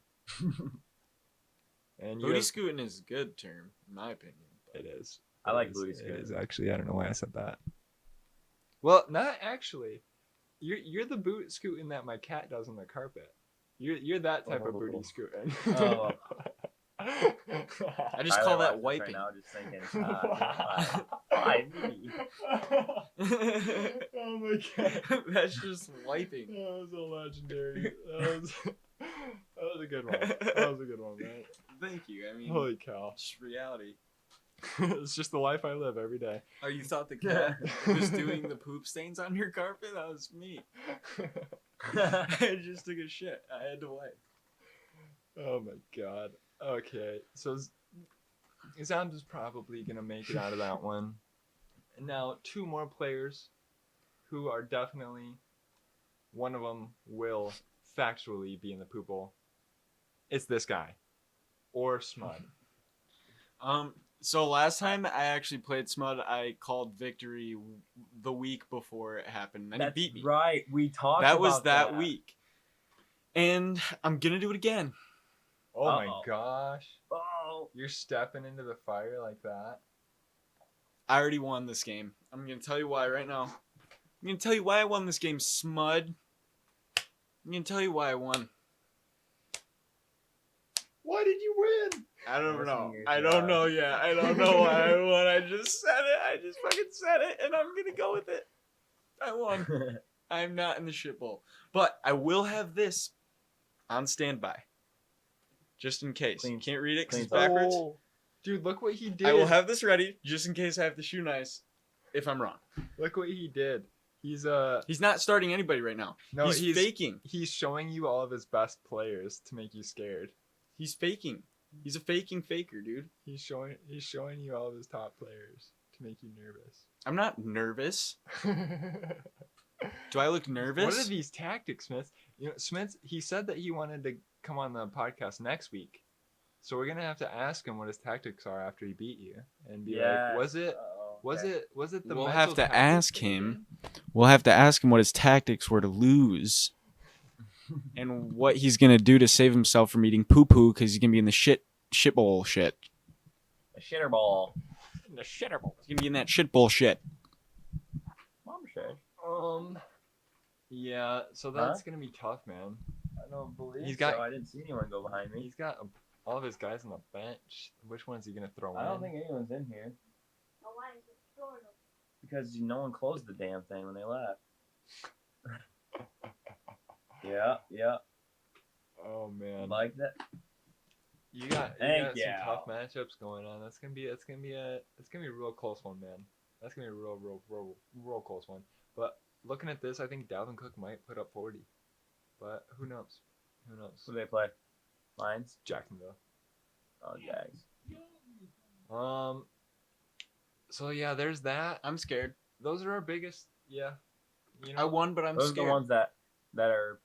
Speaker 1: and you
Speaker 2: Booty
Speaker 1: have-
Speaker 2: scooting is a good term, in my opinion.
Speaker 1: it is.
Speaker 3: I like
Speaker 1: It
Speaker 3: booty
Speaker 1: is-
Speaker 3: scoot.
Speaker 1: It is actually. I don't know why I said that. Well, not actually. You're the boot scooting that my cat does on the carpet. You're that type of booty
Speaker 3: Oh.
Speaker 1: scooting.
Speaker 3: Oh.
Speaker 2: I just
Speaker 3: Tyler
Speaker 2: call that
Speaker 3: watching this
Speaker 2: wiping.
Speaker 3: Right now, just thinking, why me?
Speaker 1: Oh my god.
Speaker 2: That's just wiping.
Speaker 1: That was a legendary. That was a good one. That was a good one, man.
Speaker 2: Thank you. I mean,
Speaker 1: Holy cow.
Speaker 2: it's reality.
Speaker 1: It's just the life I live every day.
Speaker 2: Oh, you thought the cat was doing the poop stains on your carpet? That was me. I just took a shit. I had to wipe.
Speaker 1: Oh my god. Okay, so Zam's probably gonna make it out of that one. And now 2 more players who are definitely, one of them will factually be in the poop bowl. It's this guy, or Smud.
Speaker 2: So last time I actually played Smud, I called victory the week before it happened, and
Speaker 3: That's
Speaker 2: he beat me.
Speaker 3: right. We talked.
Speaker 2: That was
Speaker 3: about
Speaker 2: that week, and I'm gonna do it again.
Speaker 1: Oh my
Speaker 3: Uh-oh.
Speaker 1: gosh,
Speaker 3: Oh,
Speaker 1: you're stepping into the fire like that.
Speaker 2: I already won this game. I'm gonna tell you why right now. I'm gonna tell you why I won this game, Smud. I'm gonna tell you why I won.
Speaker 1: Why did you win?
Speaker 2: I don't
Speaker 3: Listen
Speaker 2: know.
Speaker 3: to your
Speaker 2: I don't
Speaker 3: job.
Speaker 2: know yet. I don't know why I won. I just said it. I just fucking said it, and I'm gonna go with it. I won. I'm not in the shit bowl, but I will have this on standby, just in case.
Speaker 3: Clean-
Speaker 2: You can't read it because it's
Speaker 3: clean-
Speaker 2: backwards.
Speaker 1: Oh, dude, look what he did.
Speaker 2: I will have this ready just in case I have to shoe nice if I'm wrong.
Speaker 1: Look what he did. He's
Speaker 2: He's not starting anybody right now.
Speaker 1: no,
Speaker 2: he's faking.
Speaker 1: He's showing you all of his best players to make you scared.
Speaker 2: He's faking. He's a faking faker, dude.
Speaker 1: He's showing you all of his top players to make you nervous.
Speaker 2: I'm not nervous. Do I look nervous?
Speaker 1: What are these tactics, Smith? You know, Smith. He said that he wanted to come on the podcast next week, so we're gonna have to ask him what his tactics are after he beat you, and be like, was it the?
Speaker 2: We'll
Speaker 1: mental
Speaker 2: have to
Speaker 1: tactics
Speaker 2: ask
Speaker 1: that he
Speaker 2: him. We'll have to ask him what his tactics were to lose, and what he's gonna do to save himself from eating poo poo because he's gonna be in the shit bowl shit.
Speaker 3: a shitter ball.
Speaker 1: did? The shitter bowl.
Speaker 2: He's gonna be in that shit bowl shit.
Speaker 3: Mom said.
Speaker 1: Yeah. So that's gonna be tough, man.
Speaker 3: I don't believe
Speaker 1: He's got-
Speaker 3: so. I didn't see anyone go behind me.
Speaker 1: He's got all of his guys on the bench. Which one's he gonna throw
Speaker 3: I
Speaker 1: in?
Speaker 3: don't think anyone's in here
Speaker 4: Oh, why is it stored?
Speaker 3: because no one closed the damn thing when they left. Yeah.
Speaker 1: Oh man.
Speaker 3: Like that.
Speaker 1: You got
Speaker 3: Thank
Speaker 1: some
Speaker 3: you.
Speaker 1: tough matchups going on. That's gonna be a real close one, man. That's gonna be a real close one. But looking at this, I think Dalvin Cook might put up 40. But who knows? Who knows?
Speaker 3: Who do they play? Lions.
Speaker 1: Jacksonville.
Speaker 3: Oh, Jags.
Speaker 1: So yeah, there's that.
Speaker 2: I'm scared.
Speaker 1: Those are our biggest. Yeah. You
Speaker 2: I won, but I'm
Speaker 3: Those are
Speaker 2: scared.
Speaker 3: the ones that are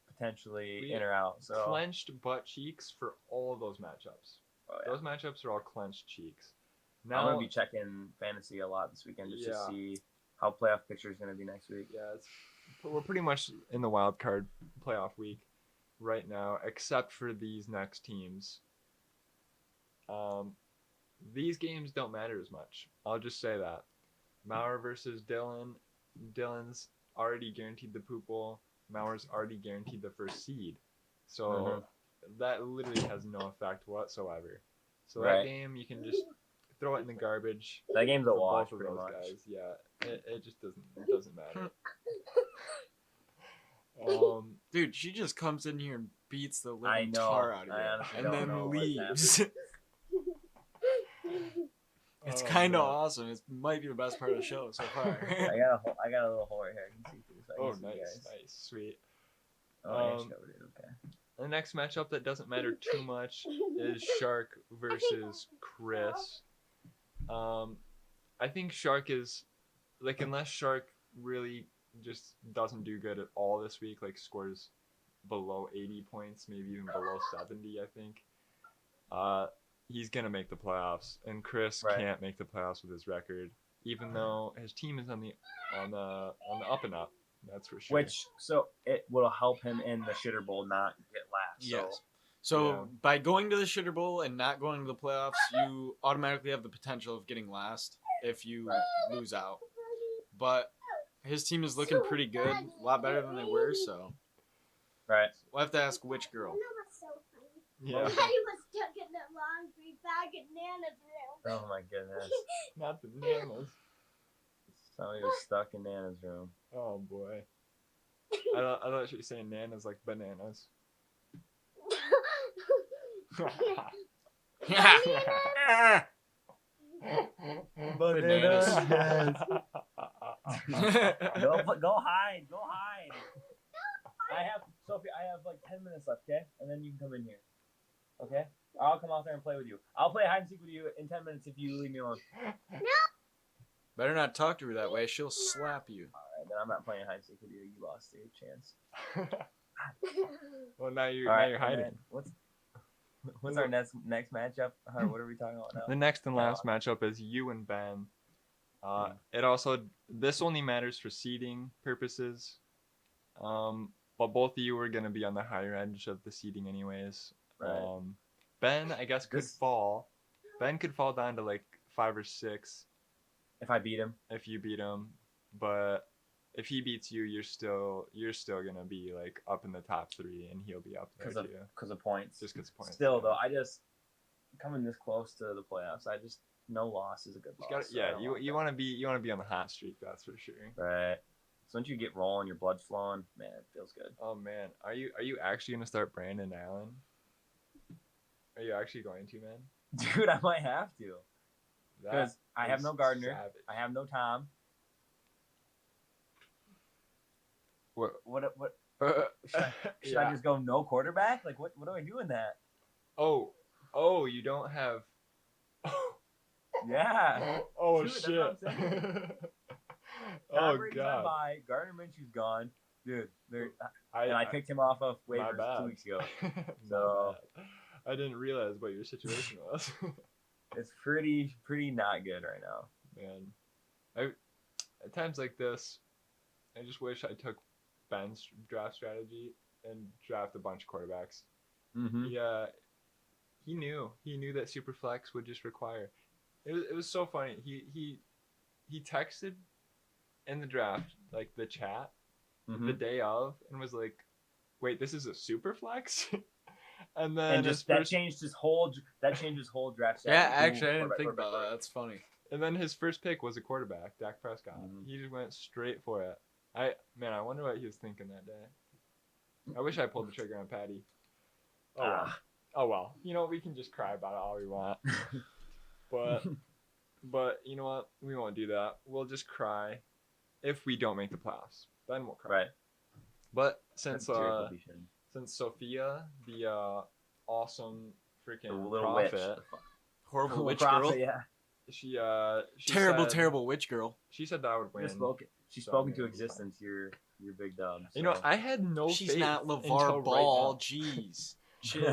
Speaker 3: potentially
Speaker 1: We
Speaker 3: in or out. So
Speaker 1: clenched butt cheeks for all of those matchups.
Speaker 3: oh, yeah.
Speaker 1: Those matchups are all clenched cheeks.
Speaker 3: I'm
Speaker 1: Now,
Speaker 3: gonna be checking fantasy a lot this weekend just
Speaker 1: Yeah.
Speaker 3: to see how playoff picture is gonna be next week.
Speaker 1: yeah, we're pretty much in the wild card playoff week right now, except for these next teams. These games don't matter as much. I'll just say that. Maurer versus Dylan. Dylan's already guaranteed the poop bowl. Maurer's already guaranteed the first seed. So that literally has no effect whatsoever. So that
Speaker 3: Right.
Speaker 1: game, you can just throw it in the garbage.
Speaker 3: That game's a
Speaker 1: for
Speaker 3: wash,
Speaker 1: both of
Speaker 3: pretty
Speaker 1: those
Speaker 3: much.
Speaker 1: guys. Yeah, it just doesn't matter.
Speaker 2: Dude, she just comes in here and beats the
Speaker 3: I
Speaker 2: living
Speaker 3: know.
Speaker 2: tar out of
Speaker 3: I
Speaker 2: you,
Speaker 3: honestly
Speaker 2: and
Speaker 3: don't
Speaker 2: then
Speaker 3: know what's
Speaker 2: leaves. It's
Speaker 1: Oh,
Speaker 2: kind of
Speaker 1: man.
Speaker 2: awesome. It might be the best part of the show so far.
Speaker 3: I got a little hole right here. I can see through. So I
Speaker 1: Oh,
Speaker 3: can see you
Speaker 1: nice,
Speaker 3: guys.
Speaker 1: nice, sweet.
Speaker 3: Oh, I
Speaker 1: Um,
Speaker 3: actually covered it. Okay.
Speaker 1: The next matchup that doesn't matter too much is Shark versus Chris. I think Shark is like, unless Shark really just doesn't do good at all this week, like scores below 80 points, maybe even below 70, I think. He's gonna make the playoffs, and Chris
Speaker 3: Right.
Speaker 1: can't make the playoffs with his record, even though his team is on the up and up. That's for sure.
Speaker 3: Which so it will help him in the shitter bowl not get last. So
Speaker 2: Yes. So
Speaker 1: Yeah.
Speaker 2: by going to the Sugar Bowl and not going to the playoffs, you automatically have the potential of getting last if you lose out. But his team is looking pretty good, a lot better than they were. So
Speaker 3: Right.
Speaker 2: we'll have to ask which girl.
Speaker 4: That was so funny.
Speaker 1: Yeah.
Speaker 4: Daddy was stuck in the laundry bag in Nana's room.
Speaker 3: Oh my goodness.
Speaker 1: Not the nanas.
Speaker 3: Somebody was stuck in Nana's room.
Speaker 1: Oh boy. I thought you were saying nanas like bananas.
Speaker 2: Bananas.
Speaker 3: Go hide. Go hide. Sophie, I have like 10 minutes left, okay? And then you can come in here. Okay? I'll come out there and play with you. I'll play hide and seek with you in 10 minutes if you leave me alone.
Speaker 2: Better not talk to her that way. She'll slap you.
Speaker 3: Alright, then I'm not playing hide and seek with you. You lost your chance.
Speaker 1: Well, now you're
Speaker 3: Alright,
Speaker 1: hiding.
Speaker 3: then What's our next matchup? What are we talking about now?
Speaker 1: The next and last matchup is you and Ben. This only matters for seeding purposes. But both of you are gonna be on the higher edge of the seeding anyways.
Speaker 3: Right.
Speaker 1: Ben, I guess, could
Speaker 3: This-
Speaker 1: fall. Ben could fall down to like 5 or 6
Speaker 3: If I beat him.
Speaker 1: if you beat him, but if he beats you, you're still gonna be like up in the top 3, and he'll be up there too.
Speaker 3: Because of points.
Speaker 1: Just because points.
Speaker 3: Still, though, I just coming this close to the playoffs. No loss is a good
Speaker 1: You
Speaker 3: loss.
Speaker 1: gotta, yeah, you want to be on the hot streak, that's for sure.
Speaker 3: Right. So once you get rolling, your blood's flowing, man, it feels good.
Speaker 1: Oh man, are you actually gonna start Brandon Allen? Are you actually going to, man?
Speaker 3: Dude, I might have to.
Speaker 1: That
Speaker 3: Because I have
Speaker 1: is
Speaker 3: no Gardner.
Speaker 1: savage.
Speaker 3: I have no Tom.
Speaker 1: What?
Speaker 3: Should I just go no quarterback? Like, what do I do in that?
Speaker 1: Oh, you don't have.
Speaker 3: Yeah.
Speaker 1: Oh
Speaker 3: Dude, that's
Speaker 1: shit.
Speaker 3: what I'm saying.
Speaker 1: Oh
Speaker 3: Tom Brady's on
Speaker 1: god.
Speaker 3: bye. Gardner Minshew's gone. Dude, and
Speaker 1: I
Speaker 3: I picked him off of
Speaker 1: my
Speaker 3: waivers
Speaker 1: bad.
Speaker 3: 2 weeks ago.
Speaker 1: My
Speaker 3: So-
Speaker 1: bad. I didn't realize what your situation was.
Speaker 3: It's pretty not good right now.
Speaker 1: Man, at times like this, I just wish I took Ben's draft strategy and draft a bunch of quarterbacks.
Speaker 3: Mm-hmm.
Speaker 1: He knew that Superflex would just require. It was so funny. He texted in the draft, like the chat,
Speaker 3: Mm-hmm.
Speaker 1: the day of, and was like, "Wait, this is a Superflex?" And then
Speaker 3: And just that changed his whole draft.
Speaker 2: Yeah,
Speaker 3: strategy.
Speaker 2: actually, I didn't
Speaker 3: Quarterback,
Speaker 2: think about
Speaker 3: quarterback,
Speaker 2: that. That's funny.
Speaker 1: And then his first pick was a quarterback, Dak Prescott.
Speaker 3: Mhm.
Speaker 1: He just went straight for it. I wonder what he was thinking that day. I wish I pulled the trigger on Patty. Oh well.
Speaker 3: Ah.
Speaker 1: Oh well. You know, we can just cry about it all we want. But you know what? We won't do that. We'll just cry if we don't make the playoffs. Then we'll cry.
Speaker 3: Right.
Speaker 1: But since
Speaker 3: That's Jared Cobian.
Speaker 1: since Sophia, the awesome freaking
Speaker 3: The little
Speaker 1: prophet,
Speaker 3: witch.
Speaker 2: Horrible
Speaker 3: Little
Speaker 2: witch
Speaker 3: prophet,
Speaker 2: girl.
Speaker 3: Yeah.
Speaker 1: she
Speaker 2: Terrible,
Speaker 1: said-
Speaker 2: terrible witch girl.
Speaker 1: She said that I would win.
Speaker 3: She's
Speaker 1: So,
Speaker 3: spoken
Speaker 1: yeah,
Speaker 3: to
Speaker 1: it'll be fine.
Speaker 3: existence. Your big dub.
Speaker 1: You know,
Speaker 3: so.
Speaker 1: I had no
Speaker 2: She's
Speaker 1: faith
Speaker 2: not
Speaker 1: until
Speaker 2: LeVar
Speaker 1: right
Speaker 2: Ball.
Speaker 1: now.
Speaker 2: Jeez. Chill.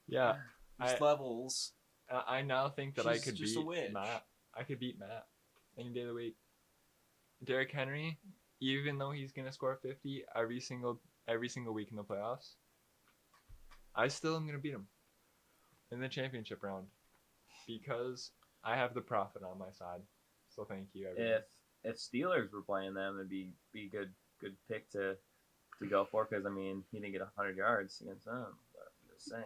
Speaker 1: Yeah,
Speaker 2: There's levels.
Speaker 1: I now think that I
Speaker 2: She's
Speaker 1: could
Speaker 2: just a
Speaker 1: beat
Speaker 2: witch.
Speaker 1: Matt. I could beat Matt any day of the week. Derrick Henry, even though he's gonna score 50 every single week in the playoffs, I still am gonna beat him in the championship round because I have the prophet on my side. So thank you, everyone.
Speaker 3: If Steelers were playing them, it'd be good pick to go for, because I mean he didn't get 100 yards against them. But I'm just saying.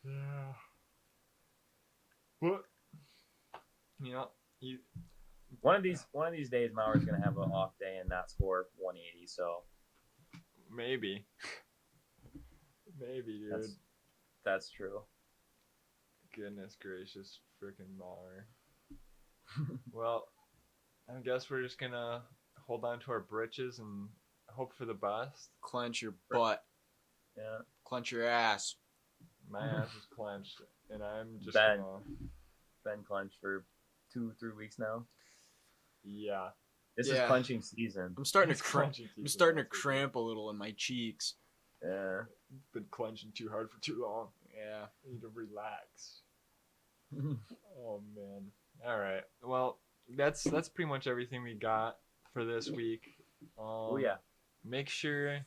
Speaker 1: Yeah. But you know,
Speaker 3: One of these days, Maurer's gonna have an off day and not score 180. So
Speaker 1: maybe, dude.
Speaker 3: that's true.
Speaker 1: Goodness gracious, freaking Mauer. Well, I guess we're just gonna hold on to our britches and hope for the best.
Speaker 2: Clench your butt.
Speaker 3: Yeah.
Speaker 2: Clench your ass.
Speaker 1: My ass is clenched, and I'm just
Speaker 3: Ben.
Speaker 1: gonna.
Speaker 3: Been clenched for 2-3 weeks now.
Speaker 1: Yeah.
Speaker 3: This
Speaker 2: Yeah.
Speaker 3: is clenching season.
Speaker 2: I'm starting
Speaker 1: It's
Speaker 2: to cramp.
Speaker 1: clenching
Speaker 2: I'm
Speaker 1: season,
Speaker 2: starting to
Speaker 1: that's for sure.
Speaker 2: cramp a little in my cheeks.
Speaker 3: Yeah.
Speaker 1: Been clenching too hard for too long.
Speaker 2: Yeah.
Speaker 1: I need to relax. Oh man. All right. Well, that's pretty much everything we got for this week.
Speaker 3: Oh yeah.
Speaker 1: Make sure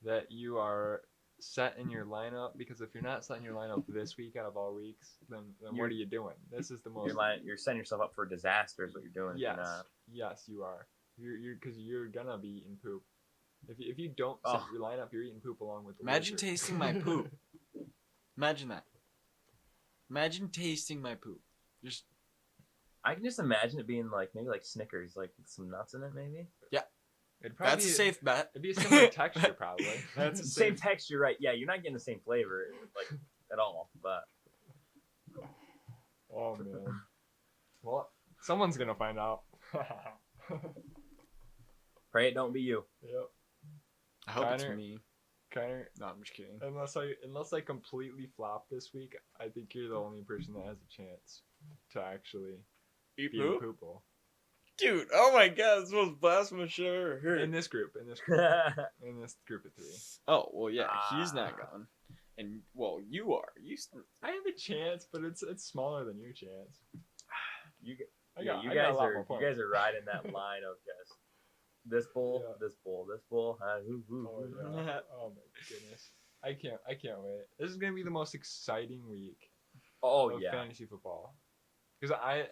Speaker 1: that you are setting your lineup, because if you're not setting your lineup this week out of all weeks, then what
Speaker 3: You're-
Speaker 1: are you doing? This is the most.
Speaker 3: You're setting yourself up for disaster. Is what you're doing. If
Speaker 1: Yes,
Speaker 3: you're not.
Speaker 1: yes, you are. Because you're gonna be eating poop. If you don't set
Speaker 3: Oh.
Speaker 1: your lineup, you're eating poop along with the
Speaker 2: Imagine
Speaker 1: loser.
Speaker 2: tasting my poop. Imagine that. Imagine tasting my poop. Just
Speaker 3: I can just imagine it being like maybe like Snickers, like with some nuts in it, maybe.
Speaker 1: It'd probably
Speaker 2: that's a safe bet.
Speaker 1: It'd be a similar texture, probably.
Speaker 2: That's a
Speaker 3: Same
Speaker 2: safe.
Speaker 3: texture, right? Yeah, you're not getting the same flavor like at all. But
Speaker 1: Oh man. Well, someone's gonna find out.
Speaker 3: pray it don't be you.
Speaker 1: Yep.
Speaker 2: I hope it's
Speaker 1: Connor.
Speaker 2: me.
Speaker 1: Connor,
Speaker 2: No, I'm just kidding.
Speaker 1: unless I completely flop this week, I think you're the only person that has a chance to actually
Speaker 2: Eat
Speaker 1: be a poople.
Speaker 2: Dude, oh my god, it's the most blasphemous shit I've ever heard.
Speaker 1: In this group of 3.
Speaker 2: Oh, well, yeah, he's
Speaker 3: Ah.
Speaker 2: not gone. And, well, you are.
Speaker 1: I have a chance, but it's smaller than your chance.
Speaker 3: you
Speaker 1: I
Speaker 3: yeah,
Speaker 1: got,
Speaker 3: you
Speaker 1: I got
Speaker 3: guys
Speaker 1: a lot
Speaker 3: are
Speaker 1: more
Speaker 3: you
Speaker 1: points.
Speaker 3: guys are riding that line of just this bull,
Speaker 1: Yeah.
Speaker 3: this bull, this bull.
Speaker 1: Oh, yeah. Oh my goodness. I can't wait. This is gonna be the most exciting week
Speaker 3: Oh
Speaker 1: of
Speaker 3: yeah.
Speaker 1: fantasy football. Because I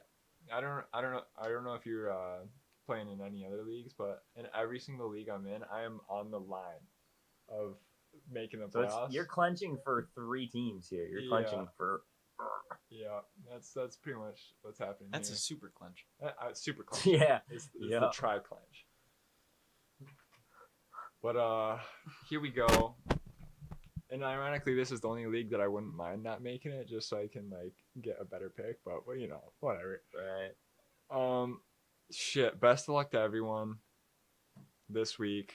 Speaker 1: don't know if you're playing in any other leagues, but in every single league I'm in, I am on the line of making the
Speaker 3: So
Speaker 1: playoffs.
Speaker 3: you're clenching for 3 teams here. You're clenching
Speaker 1: Yeah.
Speaker 3: for.
Speaker 1: Yeah, that's pretty much what's happening.
Speaker 2: That's a
Speaker 1: here.
Speaker 2: super clench.
Speaker 1: Super clench.
Speaker 3: Yeah.
Speaker 1: It's
Speaker 3: Yeah.
Speaker 1: the tri clench. But here we go. And ironically, this is the only league that I wouldn't mind not making it, just so I can like get a better pick. But well, whatever.
Speaker 3: Right.
Speaker 1: Shit. Best of luck to everyone this week.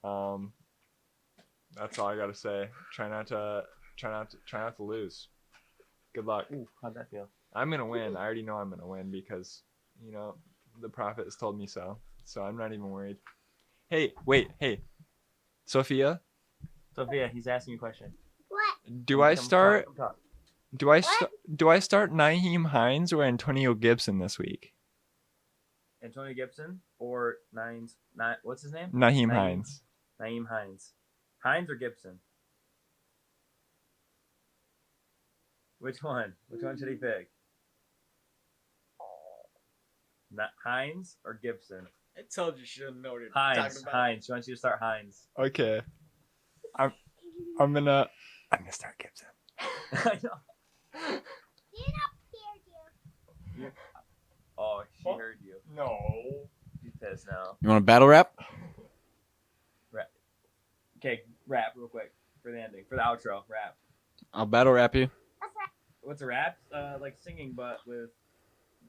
Speaker 1: That's all I gotta say. Try not to lose. Good luck.
Speaker 3: Ooh, how'd that feel?
Speaker 1: I'm gonna win. I already know I'm gonna win because the prophet has told me so. So I'm not even worried. Hey, wait, hey, Sophia,
Speaker 3: Sophia, he's asking you a question.
Speaker 4: What?
Speaker 1: do I
Speaker 3: Come
Speaker 1: start?
Speaker 3: talk.
Speaker 1: Do I start Naheem Hines or Antonio Gibson this week?
Speaker 3: Antonio Gibson or what's his name?
Speaker 1: Naheem Hines.
Speaker 3: Naeem Hines. Hines or Gibson? Which one? Which one should he pick? Not Hines or Gibson?
Speaker 2: I told you should have noted.
Speaker 3: Hines. Hines. She wants you to start Hines.
Speaker 1: Okay, I'm gonna start Gibson.
Speaker 3: I know.
Speaker 4: You're not here, dear.
Speaker 3: Oh, she
Speaker 1: What?
Speaker 3: heard you.
Speaker 1: No.
Speaker 3: She's pissed now.
Speaker 2: You want a battle rap?
Speaker 3: Okay, rap real quick for the ending, for the outro. Rap.
Speaker 2: I'll battle rap you.
Speaker 4: That's right.
Speaker 3: What's a rap? Like singing, but with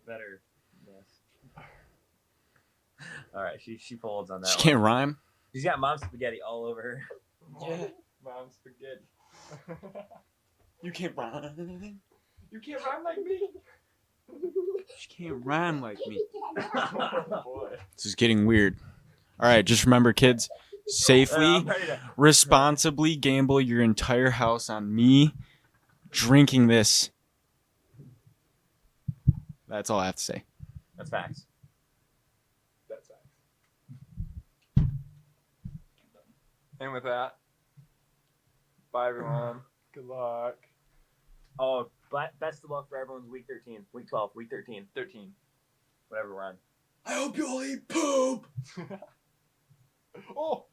Speaker 3: better. Yes. All right, she folds on that.
Speaker 2: She
Speaker 3: one.
Speaker 2: can't rhyme.
Speaker 3: She's got mom spaghetti all over her.
Speaker 1: Yeah. Mom spaghetti.
Speaker 2: You can't rhyme.
Speaker 1: You can't rhyme like me.
Speaker 2: She can't rhyme like me.
Speaker 1: Oh, boy.
Speaker 2: This is getting weird. All right, just remember, kids, safely,
Speaker 3: I'm ready to-
Speaker 2: responsibly gamble your entire house on me drinking this. That's all I have to say.
Speaker 3: That's facts.
Speaker 1: That's facts. And with that, bye everyone. Good luck.
Speaker 3: Oh, but best of luck for everyone's week 13, week 12, week 13,
Speaker 1: 13.
Speaker 3: whatever we're on.
Speaker 2: I hope you all eat poop.
Speaker 1: Oh.